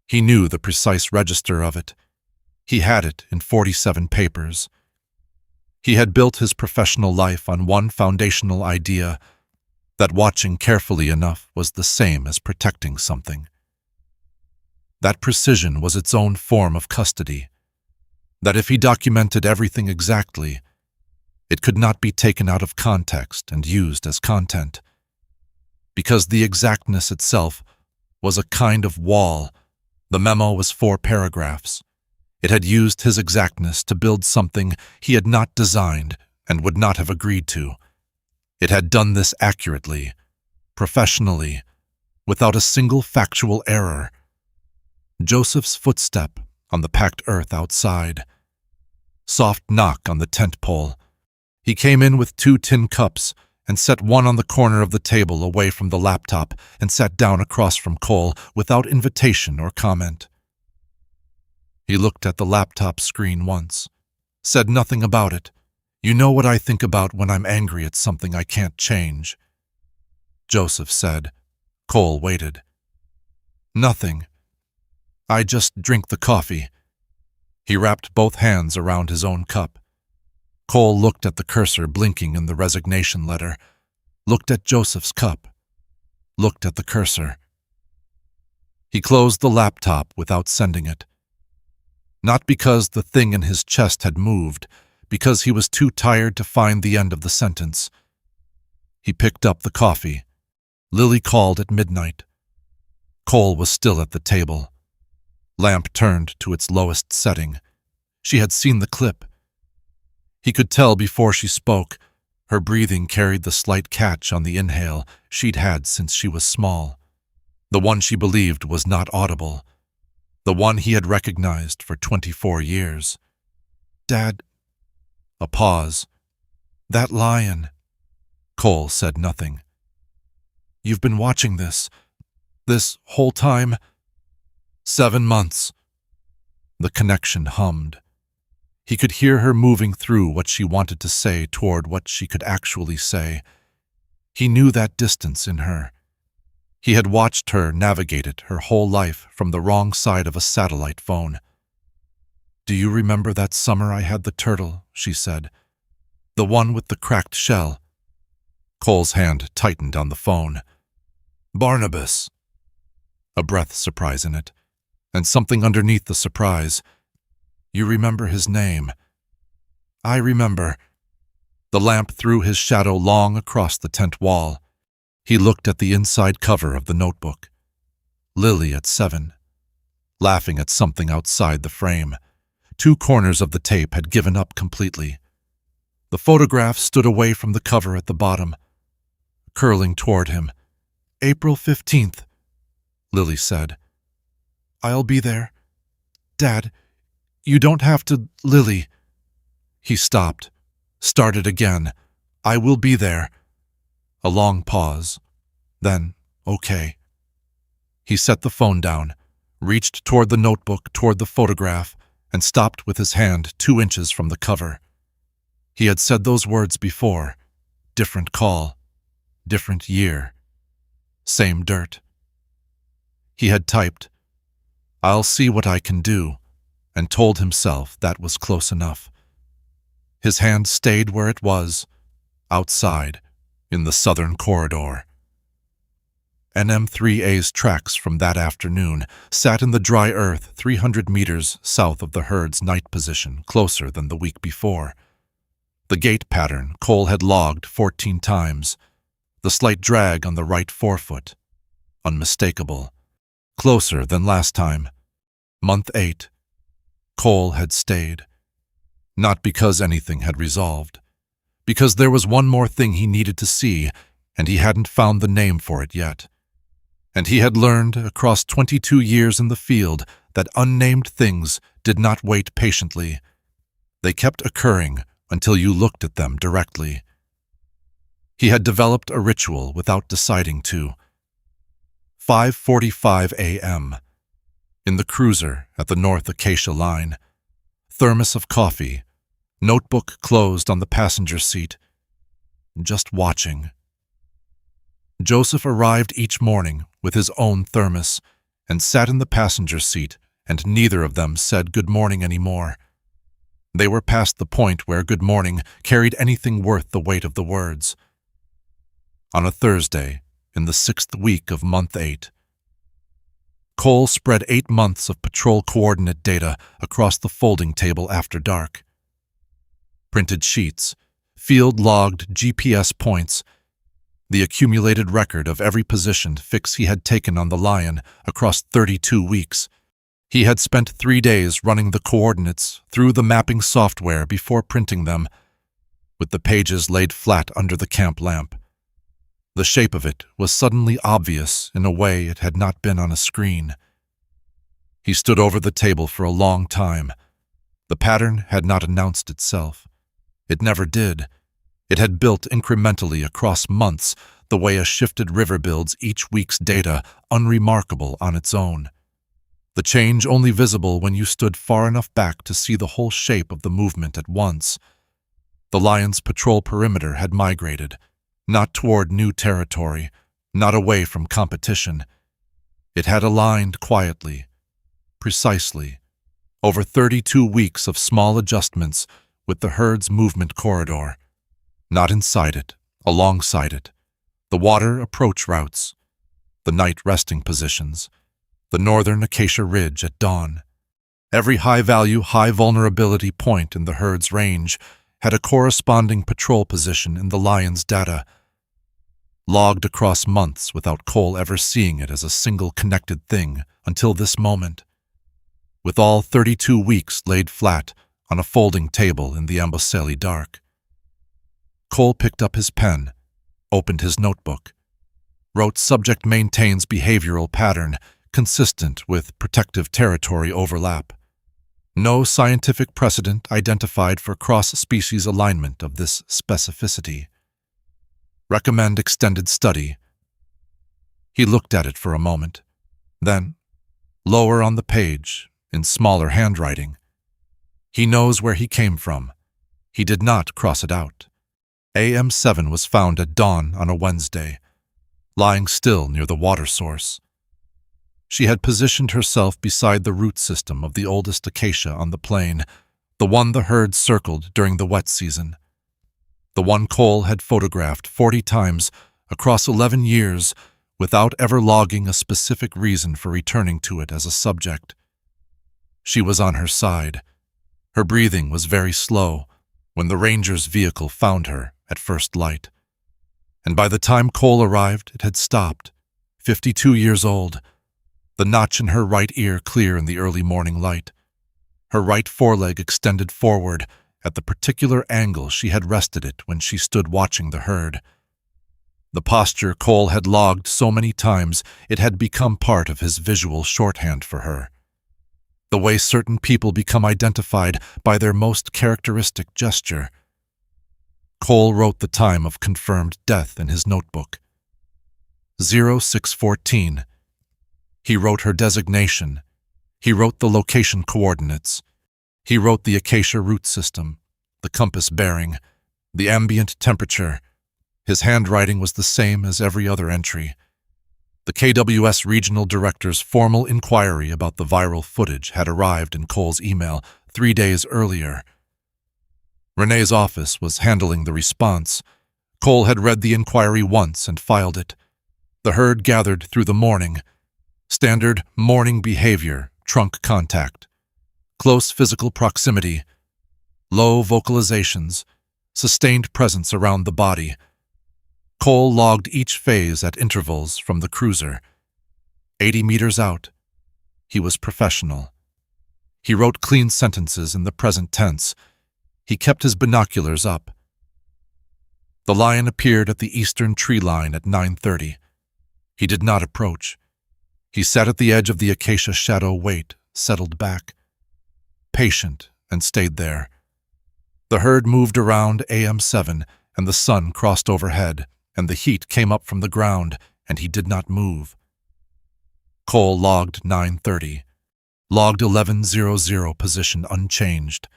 He knew the precise register of it. He had it in 47 papers. He had built his professional life on one foundational idea, that watching carefully enough was the same as protecting something. That precision was its own form of custody. That if he documented everything exactly, it could not be taken out of context and used as content. Because the exactness itself was a kind of wall, the memo was 4 paragraphs. It had used his exactness to build something he had not designed and would not have agreed to. It had done this accurately, professionally, without a single factual error. Joseph's footstep on the packed earth outside. Soft knock on the tent pole. He came in with 2 tin cups and set one on the corner of the table away from the laptop and sat down across from Cole without invitation or comment. He looked at the laptop screen once, said nothing about it. "You know what I think about when I'm angry at something I can't change." Joseph said. Cole waited. "Nothing. I just drink the coffee." He wrapped both hands around his own cup. Cole looked at the cursor blinking in the resignation letter, looked at Joseph's cup, looked at the cursor. He closed the laptop without sending it. Not because the thing in his chest had moved, because he was too tired to find the end of the sentence. He picked up the coffee. Lily called at midnight. Cole was still at the table. Lamp turned to its lowest setting. She had seen the clip. He could tell before she spoke. Her breathing carried the slight catch on the inhale she'd had since she was small. The one she believed was not audible. The one he had recognized for 24 years. "Dad." A pause. "That lion." Cole said nothing. "You've been watching this whole time?" 7 months. The connection hummed. He could hear her moving through what she wanted to say toward what she could actually say. He knew that distance in her. He had watched her navigate it her whole life from the wrong side of a satellite phone. "Do you remember that summer I had the turtle?" she said. "The one with the cracked shell." Cole's hand tightened on the phone. "Barnabas." A breath surprise in it, and something underneath the surprise. "You remember his name?" "I remember." The lamp threw his shadow long across the tent wall. He looked at the inside cover of the notebook. Lily at 7, laughing at something outside the frame. 2 corners of the tape had given up completely. The photograph stood away from the cover at the bottom, curling toward him. "April 15th, Lily said. "I'll be there. Dad, you don't have to, Lily." He stopped, started again. "I will be there." A long pause. Then, "Okay." He set the phone down, reached toward the notebook, toward the photograph, and stopped with his hand 2 inches from the cover. He had said those words before. Different call. Different year. Same dirt. He had typed, "I'll see what I can do," and told himself that was close enough. His hand stayed where it was, outside, in the southern corridor. NM3A's tracks from that afternoon sat in the dry earth 300 meters south of the herd's night position, closer than the week before. The gait pattern Cole had logged 14 times, the slight drag on the right forefoot, unmistakable. Closer than last time. Month 8. Cole had stayed. Not because anything had resolved. Because there was one more thing he needed to see, and he hadn't found the name for it yet. And he had learned, across 22 years in the field, that unnamed things did not wait patiently. They kept occurring until you looked at them directly. He had developed a ritual without deciding to. 5:45 a.m. In the cruiser at the North Acacia line. Thermos of coffee. Notebook closed on the passenger seat. Just watching. Joseph arrived each morning with his own thermos and sat in the passenger seat, and neither of them said good morning anymore. They were past the point where good morning carried anything worth the weight of the words. On a Thursday, in the 6th week of month 8, Cole spread 8 months of patrol coordinate data across the folding table after dark. Printed sheets, field-logged GPS points, the accumulated record of every positioned fix he had taken on the Lion across 32 weeks. He had spent 3 days running the coordinates through the mapping software before printing them, with the pages laid flat under the camp lamp. The shape of it was suddenly obvious in a way it had not been on a screen. He stood over the table for a long time. The pattern had not announced itself. It never did. It had built incrementally across months, the way a shifted river builds each week's data, unremarkable on its own. The change only visible when you stood far enough back to see the whole shape of the movement at once. The Lion's patrol perimeter had migrated, not toward new territory, not away from competition. It had aligned quietly, precisely, over 32 weeks of small adjustments with the herd's movement corridor. Not inside it, alongside it, the water approach routes, the night resting positions, the northern Acacia Ridge at dawn. Every high-value, high-vulnerability point in the herd's range had a corresponding patrol position in the lion's data, logged across months without Cole ever seeing it as a single connected thing until this moment. With all 32 weeks laid flat on a folding table in the Amboseli dark, Cole picked up his pen, opened his notebook, wrote subject maintains behavioral pattern consistent with protective territory overlap. No scientific precedent identified for cross-species alignment of this specificity. Recommend extended study. He looked at it for a moment. Then, lower on the page, in smaller handwriting, he knows where he came from. He did not cross it out. AM7 was found at dawn on a Wednesday, lying still near the water source. She had positioned herself beside the root system of the oldest acacia on the plain, the one the herd circled during the wet season. The one Cole had photographed 40 times across 11 years without ever logging a specific reason for returning to it as a subject. She was on her side. Her breathing was very slow when the ranger's vehicle found her at first light. And by the time Cole arrived, it had stopped. 52 years old, the notch in her right ear clear in the early morning light. Her right foreleg extended forward at the particular angle she had rested it when she stood watching the herd. The posture Cole had logged so many times it had become part of his visual shorthand for her. The way certain people become identified by their most characteristic gesture. Cole wrote the time of confirmed death in his notebook. 0614. He wrote her designation. He wrote the location coordinates. He wrote the acacia root system, the compass bearing, the ambient temperature. His handwriting was the same as every other entry. The KWS regional director's formal inquiry about the viral footage had arrived in Cole's email 3 days earlier. Renee's office was handling the response. Cole had read the inquiry once and filed it. The herd gathered through the morning. Standard morning behavior, trunk contact, close physical proximity, low vocalizations, sustained presence around the body. Cole logged each phase at intervals from the cruiser. 80 meters out. He was professional. He wrote clean sentences in the present tense. He kept his binoculars up. The lion appeared at the eastern tree line at 9:30. He did not approach. He sat at the edge of the acacia shadow wait, settled back, patient, and stayed there. The herd moved around AM7, and the sun crossed overhead, and the heat came up from the ground, and he did not move. Cole logged 9:30, logged 11:00 position unchanged,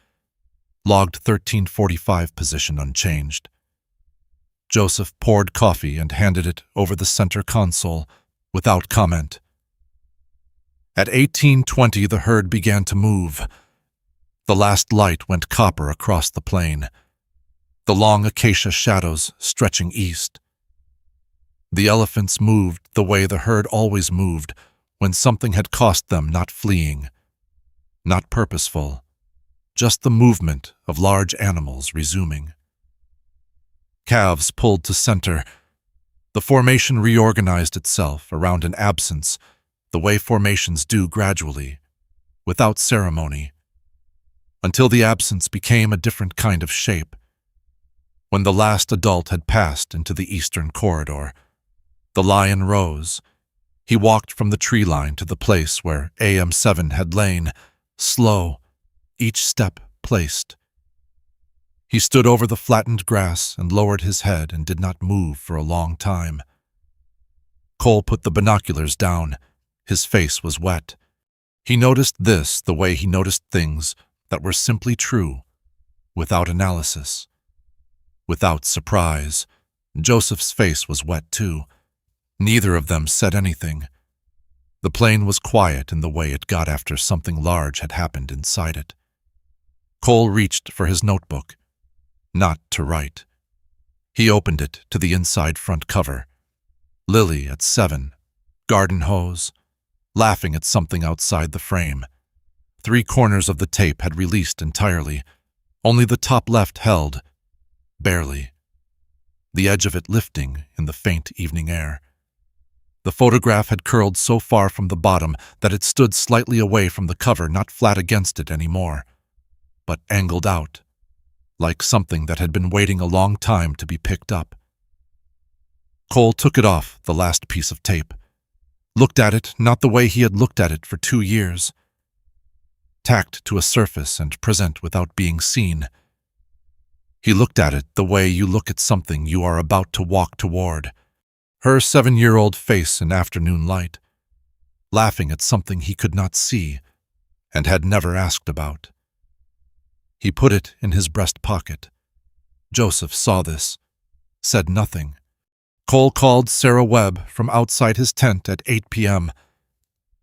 logged 13:45 position unchanged. Joseph poured coffee and handed it over the center console, without comment. At 18:20 the herd began to move. The last light went copper across the plain, the long acacia shadows stretching east. The elephants moved the way the herd always moved when something had cost them not fleeing, not purposeful, just the movement of large animals resuming. Calves pulled to center. The formation reorganized itself around an absence, the way formations do gradually, without ceremony, until the absence became a different kind of shape. When the last adult had passed into the eastern corridor, the lion rose. He walked from the tree line to the place where AM7 had lain, slow, each step placed. He stood over the flattened grass and lowered his head and did not move for a long time. Cole put the binoculars down. His face was wet. He noticed this the way he noticed things that were simply true, without analysis, without surprise. Joseph's face was wet too. Neither of them said anything. The plane was quiet in the way it got after something large had happened inside it. Cole reached for his notebook, not to write. He opened it to the inside front cover. Lily at 7, garden hose, laughing at something outside the frame. 3 corners of the tape had released entirely. Only the top left held, barely, the edge of it lifting in the faint evening air. The photograph had curled so far from the bottom that it stood slightly away from the cover, not flat against it anymore, but angled out, like something that had been waiting a long time to be picked up. Cole took it off the last piece of tape, looked at it not the way he had looked at it for 2 years, tacked to a surface and present without being seen. He looked at it the way you look at something you are about to walk toward. Her 7-year-old face in afternoon light, laughing at something he could not see and had never asked about. He put it in his breast pocket. Joseph saw this, said nothing. Cole called Sarah Webb from outside his tent at 8 p.m.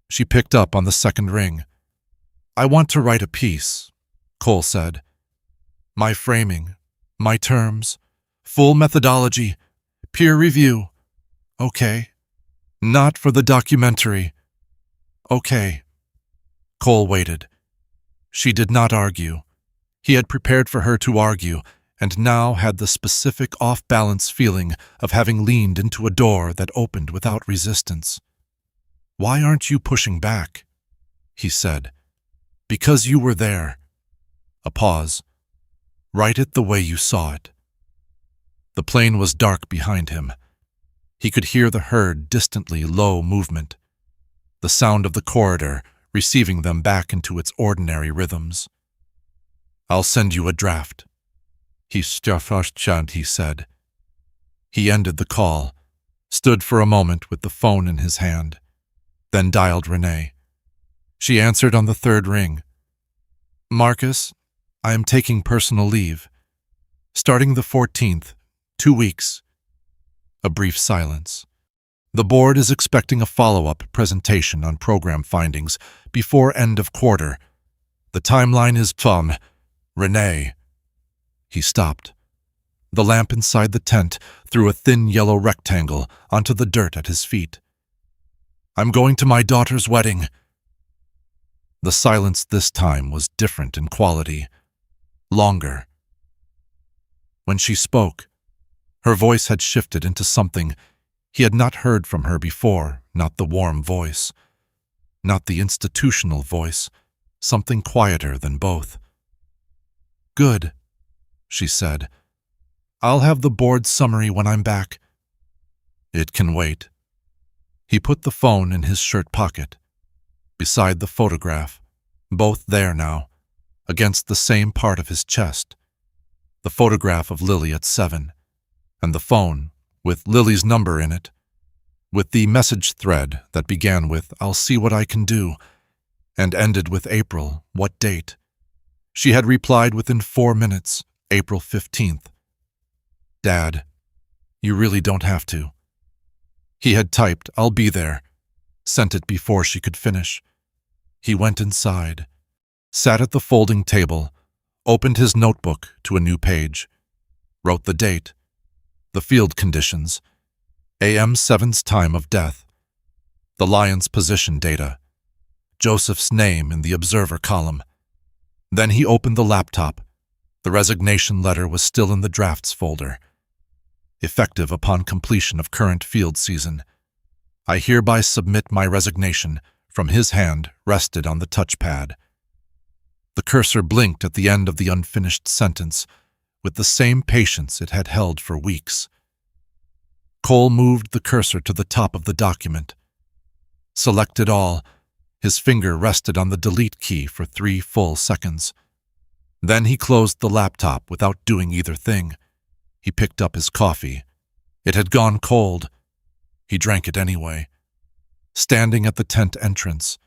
She picked up on the second ring. "I want to write a piece," Cole said. "My framing, my terms, full methodology, peer review. Okay. Not for the documentary. Okay." Cole waited. She did not argue. He had prepared for her to argue, and now had the specific off-balance feeling of having leaned into a door that opened without resistance. "Why aren't you pushing back?" he said. "Because you were there." A pause. "Write it the way you saw it." The plane was dark behind him. He could hear the herd distantly low movement, the sound of the corridor receiving them back into its ordinary rhythms. "I'll send you a draft," he said. He ended the call, stood for a moment with the phone in his hand, then dialed Renee. She answered on the third ring. "Marcus, I am taking personal leave. Starting the 14th, 2 weeks. A brief silence. "The board is expecting a follow-up presentation on program findings before end of quarter. The timeline is Renee." He stopped. The lamp inside the tent threw a thin yellow rectangle onto the dirt at his feet. "I'm going to my daughter's wedding." The silence this time was different in quality, longer. When she spoke, her voice had shifted into something he had not heard from her before, not the warm voice, not the institutional voice, something quieter than both. "Good," she said. "I'll have the board summary when I'm back." "It can wait." He put the phone in his shirt pocket, beside the photograph, both there now, against the same part of his chest. The photograph of Lily at 7, and the phone, with Lily's number in it, with the message thread that began with "I'll see what I can do," and ended with April, what date? She had replied within 4 minutes, April 15th. "Dad, you really don't have to." He had typed, "I'll be there," sent it before she could finish. He went inside, sat at the folding table, opened his notebook to a new page, wrote the date, the field conditions, AM 7's time of death, the lion's position data, Joseph's name in the observer column. Then he opened the laptop. The resignation letter was still in the drafts folder. "Effective upon completion of current field season. I hereby submit my resignation," from his hand rested on the touchpad. The cursor blinked at the end of the unfinished sentence, with the same patience it had held for weeks. Cole moved the cursor to the top of the document. Selected all. His finger rested on the delete key for 3 full seconds. Then he closed the laptop without doing either thing. He picked up his coffee. It had gone cold. He drank it anyway. Standing at the tent entrance,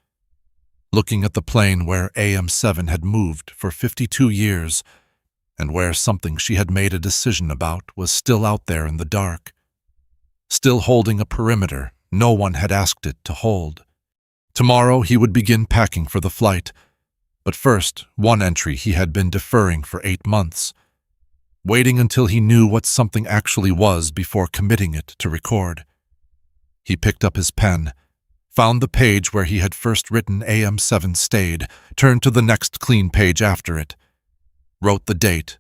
looking at the plane where AM 7 had moved for 52 years, and where something she had made a decision about was still out there in the dark, still holding a perimeter no one had asked it to hold. Tomorrow he would begin packing for the flight, but first, one entry he had been deferring for 8 months, waiting until he knew what something actually was before committing it to record. He picked up his pen, found the page where he had first written AM7 stayed, turned to the next clean page after it, wrote the date,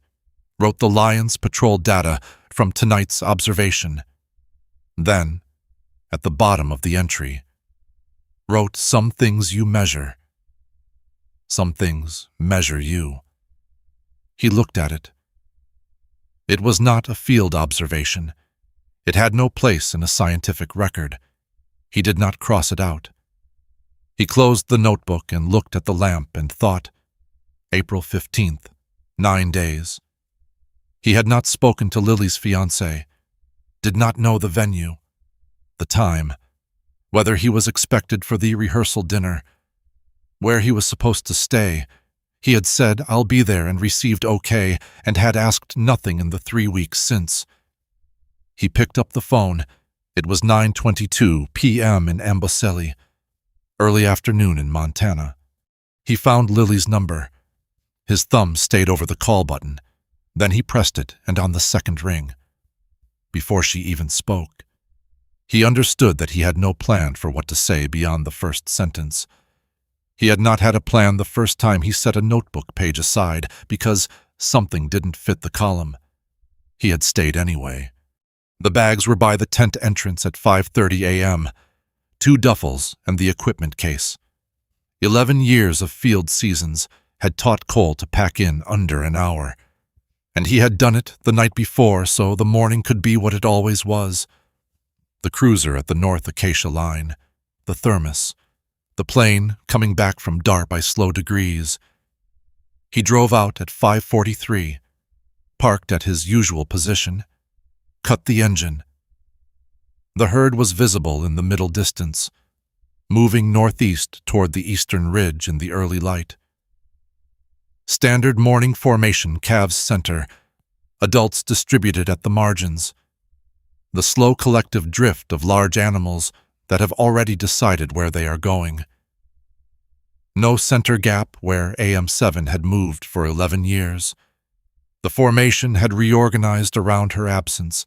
wrote the Lions patrol data from tonight's observation. Then, at the bottom of the entry, wrote some things you measure. Some things measure you. He looked at it. It was not a field observation. It had no place in a scientific record. He did not cross it out. He closed the notebook and looked at the lamp and thought, April 15th, 9 days. He had not spoken to Lily's fiancé, did not know the venue, the time, whether he was expected for the rehearsal dinner, where he was supposed to stay. He had said, I'll be there, and received okay, and had asked nothing in the 3 weeks since. He picked up the phone. It was 9:22 p.m. in Amboseli, early afternoon in Montana. He found Lily's number. His thumb stayed over the call button. Then he pressed it, and on the second ring. Before she even spoke, he understood that he had no plan for what to say beyond the first sentence. He had not had a plan the first time he set a notebook page aside because something didn't fit the column. He had stayed anyway. The bags were by the tent entrance at 5:30 a.m., 2 duffels and the equipment case. 11 years of field seasons had taught Cole to pack in under an hour. And he had done it the night before, so the morning could be what it always was. The cruiser at the North Acacia line, the thermos, the plane coming back from DART by slow degrees. He drove out at 5:43, parked at his usual position, cut the engine. The herd was visible in the middle distance, moving northeast toward the eastern ridge in the early light. Standard morning formation, calves center, adults distributed at the margins. The slow collective drift of large animals that have already decided where they are going. No center gap where AM7 had moved for 11 years. The formation had reorganized around her absence,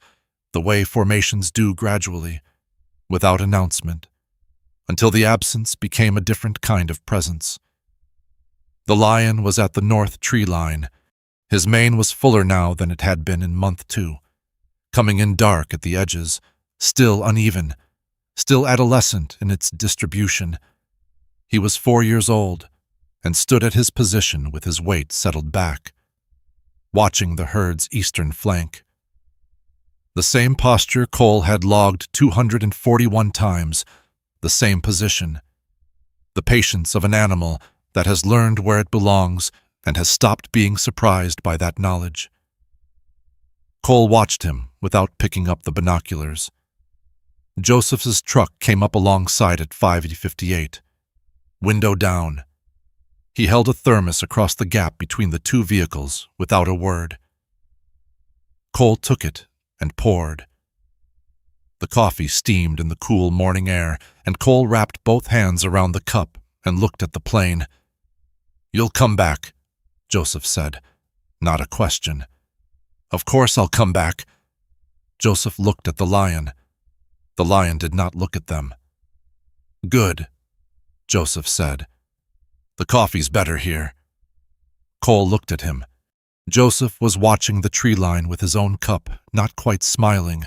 the way formations do gradually, without announcement, until the absence became a different kind of presence. The lion was at the north tree line. His mane was fuller now than it had been in month 2, coming in dark at the edges, still uneven, still adolescent in its distribution. He was 4 years old and stood at his position with his weight settled back, watching the herd's eastern flank. The same posture Cole had logged 241 times, the same position. The patience of an animal that has learned where it belongs and has stopped being surprised by that knowledge. Cole watched him without picking up the binoculars. Joseph's truck came up alongside at 5:58, window down. He held a thermos across the gap between the 2 vehicles without a word. Cole took it and poured. The coffee steamed in the cool morning air, and Cole wrapped both hands around the cup and looked at the plane. "You'll come back," Joseph said, not a question. "Of course I'll come back." Joseph looked at the lion. The lion did not look at them. "Good," Joseph said. "The coffee's better here." Cole looked at him. Joseph was watching the tree line with his own cup, not quite smiling,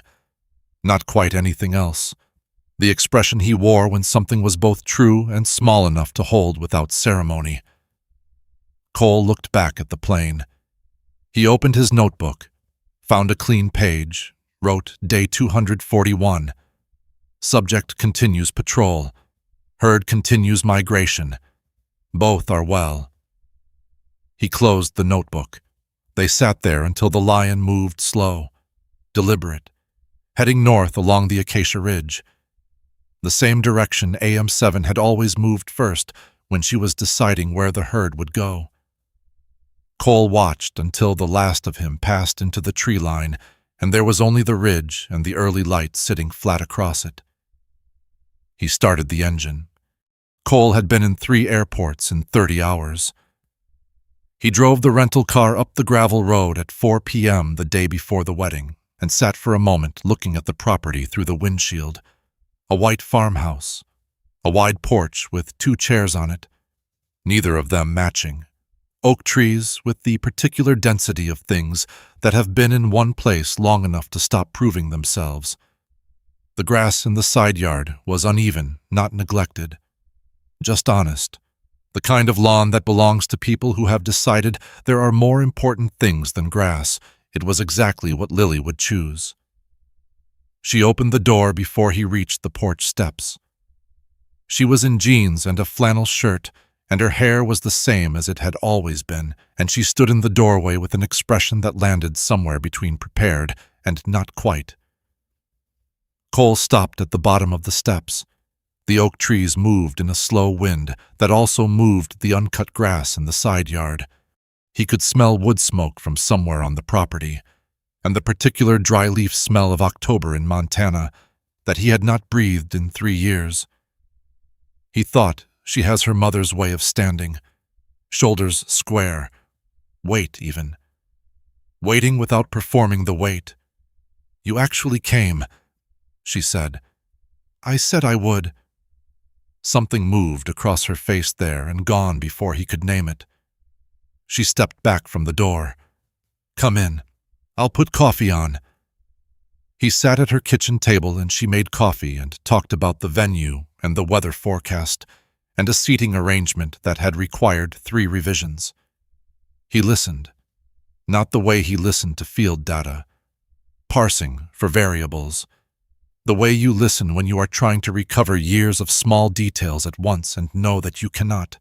not quite anything else. The expression he wore when something was both true and small enough to hold without ceremony. Cole looked back at the plane. He opened his notebook, found a clean page, wrote Day 241. Subject continues patrol. Herd continues migration. Both are well. He closed the notebook. They sat there until the lion moved slow, deliberate, heading north along the Acacia Ridge, the same direction AM7 had always moved first when she was deciding where the herd would go. Cole watched until the last of him passed into the tree line, and there was only the ridge and the early light sitting flat across it. He started the engine. Cole had been in 3 airports in 30 hours. He drove the rental car up the gravel road at 4 p.m. the day before the wedding and sat for a moment looking at the property through the windshield. A white farmhouse, A wide porch with 2 chairs on it, neither of them matching. Oak trees with the particular density of things that have been in one place long enough to stop proving themselves. The grass in the side yard was uneven, not neglected. Just honest. The kind of lawn that belongs to people who have decided there are more important things than grass. It was exactly what Lily would choose. She opened the door before he reached the porch steps. She was in jeans and a flannel shirt, and her hair was the same as it had always been, and she stood in the doorway with an expression that landed somewhere between prepared and not quite. Cole stopped at the bottom of the steps. The oak trees moved in a slow wind that also moved the uncut grass in the side yard. He could smell wood smoke from somewhere on the property, and the particular dry leaf smell of October in Montana that he had not breathed in 3 years. He thought, she has her mother's way of standing, shoulders square, weight even. Waiting without performing the wait. "You actually came," she said. "I said I would." Something moved across her face there and gone before he could name it. She stepped back from the door. "Come in. I'll put coffee on." He sat at her kitchen table and she made coffee and talked about the venue and the weather forecast and a seating arrangement that had required 3 revisions. He listened, not the way he listened to field data, parsing for variables, the way you listen when you are trying to recover years of small details at once and know that you cannot.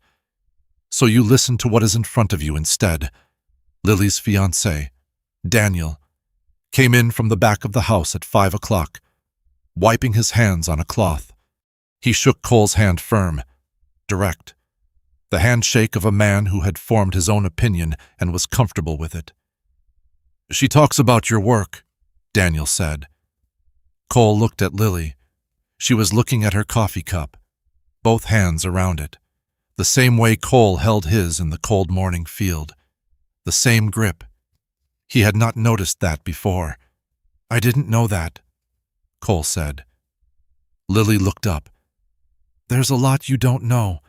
So you listen to what is in front of you instead. Lily's fiancé, Daniel, came in from the back of the house at 5 o'clock, wiping his hands on a cloth. He shook Cole's hand firm, direct, the handshake of a man who had formed his own opinion and was comfortable with it. "She talks about your work," Daniel said. Cole looked at Lily. She was looking at her coffee cup, both hands around it, the same way Cole held his in the cold morning field, the same grip. He had not noticed that before. "I didn't know that," Cole said. Lily looked up. "There's a lot you don't know,"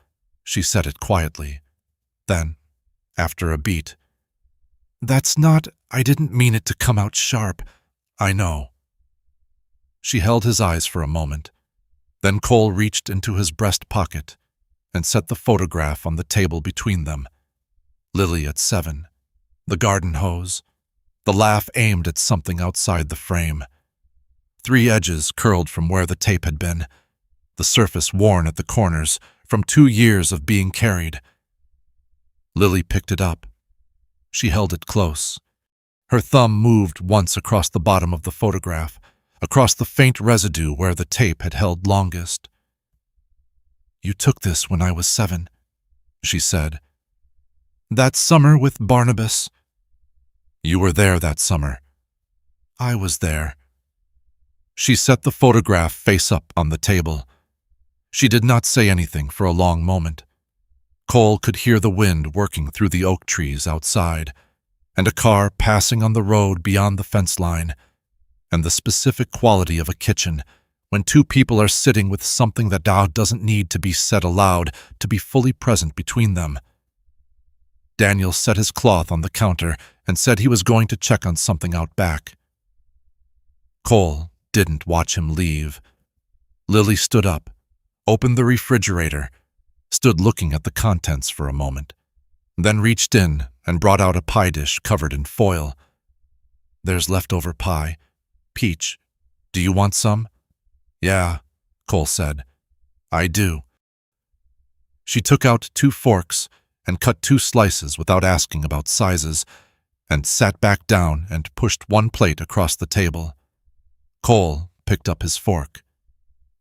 she said it quietly. Then, after a beat, I didn't mean it to come out sharp. I know." She held his eyes for a moment. Then Cole reached into his breast pocket and set the photograph on the table between them. Lily at 7, the garden hose, the laugh aimed at something outside the frame. 3 edges curled from where the tape had been, the surface worn at the corners from 2 years of being carried. Lily picked it up. She held it close. Her thumb moved once across the bottom of the photograph, across the faint residue where the tape had held longest. "You took this when I was 7, she said. "That summer with Barnabas." "You were there that summer." "I was there." She set the photograph face up on the table. She did not say anything for a long moment. Cole could hear the wind working through the oak trees outside, and a car passing on the road beyond the fence line, and the specific quality of a kitchen when 2 people are sitting with something that now doesn't need to be said aloud to be fully present between them. Daniel set his cloth on the counter and said he was going to check on something out back. Cole didn't watch him leave. Lily stood up, opened the refrigerator, stood looking at the contents for a moment, then reached in and brought out a pie dish covered in foil. "There's leftover pie. Peach, do you want some?" "Yeah," Cole said. "I do." She took out 2 forks and cut 2 slices without asking about sizes, and sat back down and pushed 1 plate across the table. Cole picked up his fork.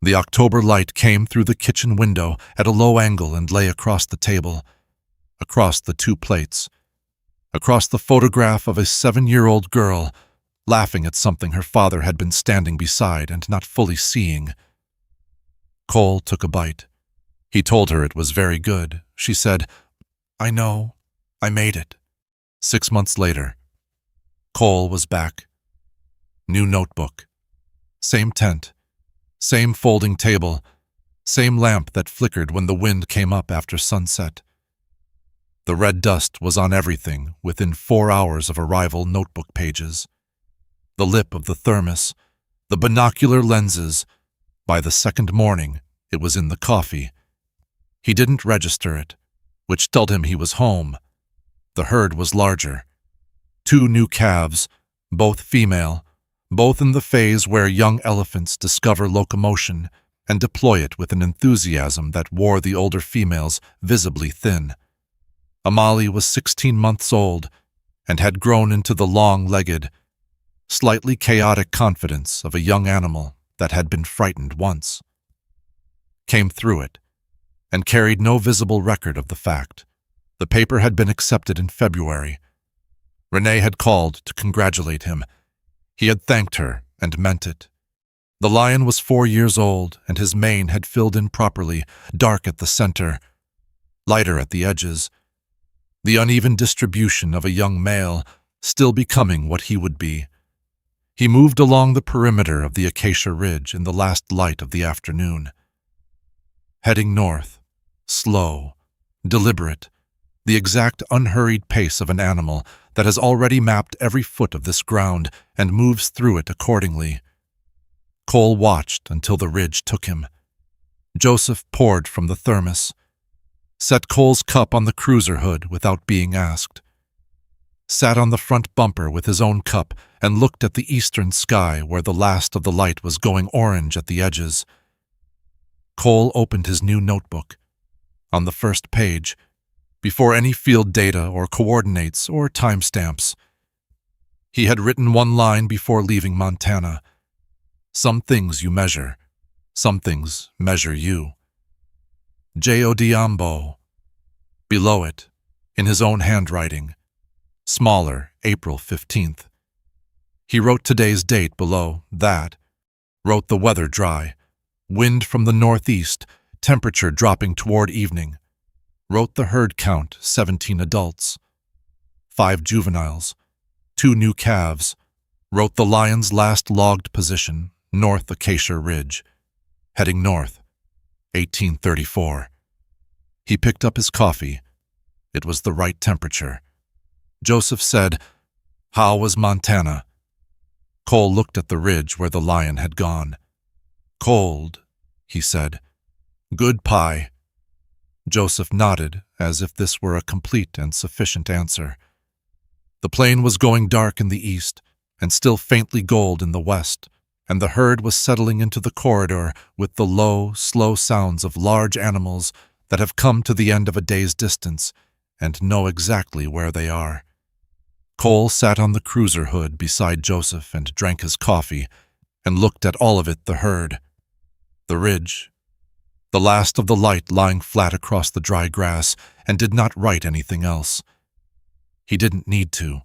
The October light came through the kitchen window at a low angle and lay across the table, across the 2 plates, across the photograph of a 7-year-old girl laughing at something her father had been standing beside and not fully seeing. Cole took a bite. He told her it was very good. She said, "I know. I made it." 6 months later, Cole was back. New notebook. Same tent. Same folding table. Same lamp that flickered when the wind came up after sunset. The red dust was on everything within 4 hours of arrival notebook pages. The lip of the thermos, the binocular lenses. By the second morning, it was in the coffee. He didn't register it, which told him he was home. The herd was larger. 2 new calves, both female, both in the phase where young elephants discover locomotion and deploy it with an enthusiasm that wore the older females visibly thin. Amali was 16 months old and had grown into the long-legged, slightly chaotic confidence of a young animal that had been frightened once. Came through it, and carried no visible record of the fact. The paper had been accepted in February. Renee had called to congratulate him. He had thanked her and meant it. The lion was 4 years old, and his mane had filled in properly, dark at the center, lighter at the edges. The uneven distribution of a young male, still becoming what he would be. He moved along the perimeter of the acacia ridge in the last light of the afternoon. Heading north, slow, deliberate, the exact unhurried pace of an animal that has already mapped every foot of this ground and moves through it accordingly. Cole watched until the ridge took him. Joseph poured from the thermos, set Cole's cup on the cruiser hood without being asked, sat on the front bumper with his own cup and looked at the eastern sky where the last of the light was going orange at the edges. Cole opened his new notebook. On the first page, before any field data or coordinates or timestamps, he had written one line before leaving Montana. Some things you measure, some things measure you. J.O.D.Ambo. Below it, in his own handwriting, smaller, April 15th. He wrote today's date below that, wrote the weather dry, wind from the northeast, temperature dropping toward evening. Wrote the herd count, 17 adults, 5 juveniles, 2 new calves. Wrote the lion's last logged position, North Acacia Ridge, heading north, 1834. He picked up his coffee. It was the right temperature. Joseph said, "How was Montana?" Cole looked at the ridge where the lion had gone. "Cold," he said. "Good pie." Joseph nodded, as if this were a complete and sufficient answer. The plain was going dark in the east, and still faintly gold in the west, and the herd was settling into the corridor with the low, slow sounds of large animals that have come to the end of a day's distance and know exactly where they are. Cole sat on the cruiser hood beside Joseph and drank his coffee and looked at all of it, the herd, the ridge, the last of the light lying flat across the dry grass, and did not write anything else. He didn't need to.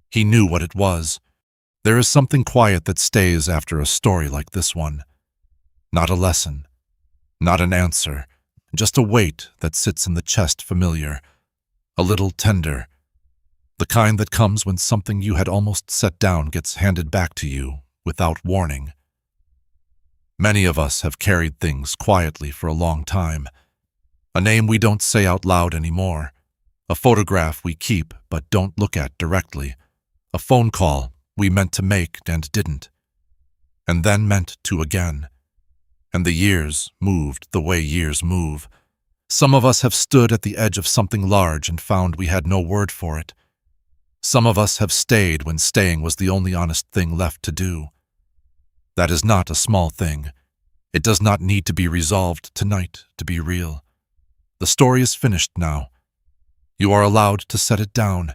He knew what it was. There is something quiet that stays after a story like this one. Not a lesson, not an answer, just a weight that sits in the chest familiar, a little tender, the kind that comes when something you had almost set down gets handed back to you without warning. Many of us have carried things quietly for a long time. A name we don't say out loud anymore. A photograph we keep but don't look at directly. A phone call we meant to make and didn't. And then meant to again. And the years moved the way years move. Some of us have stood at the edge of something large and found we had no word for it. Some of us have stayed when staying was the only honest thing left to do. That is not a small thing. It does not need to be resolved tonight to be real. The story is finished now. You are allowed to set it down.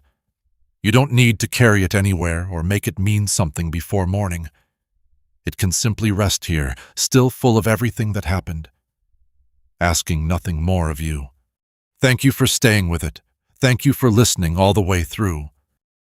You don't need to carry it anywhere or make it mean something before morning. It can simply rest here, still full of everything that happened, asking nothing more of you. Thank you for staying with it. Thank you for listening all the way through.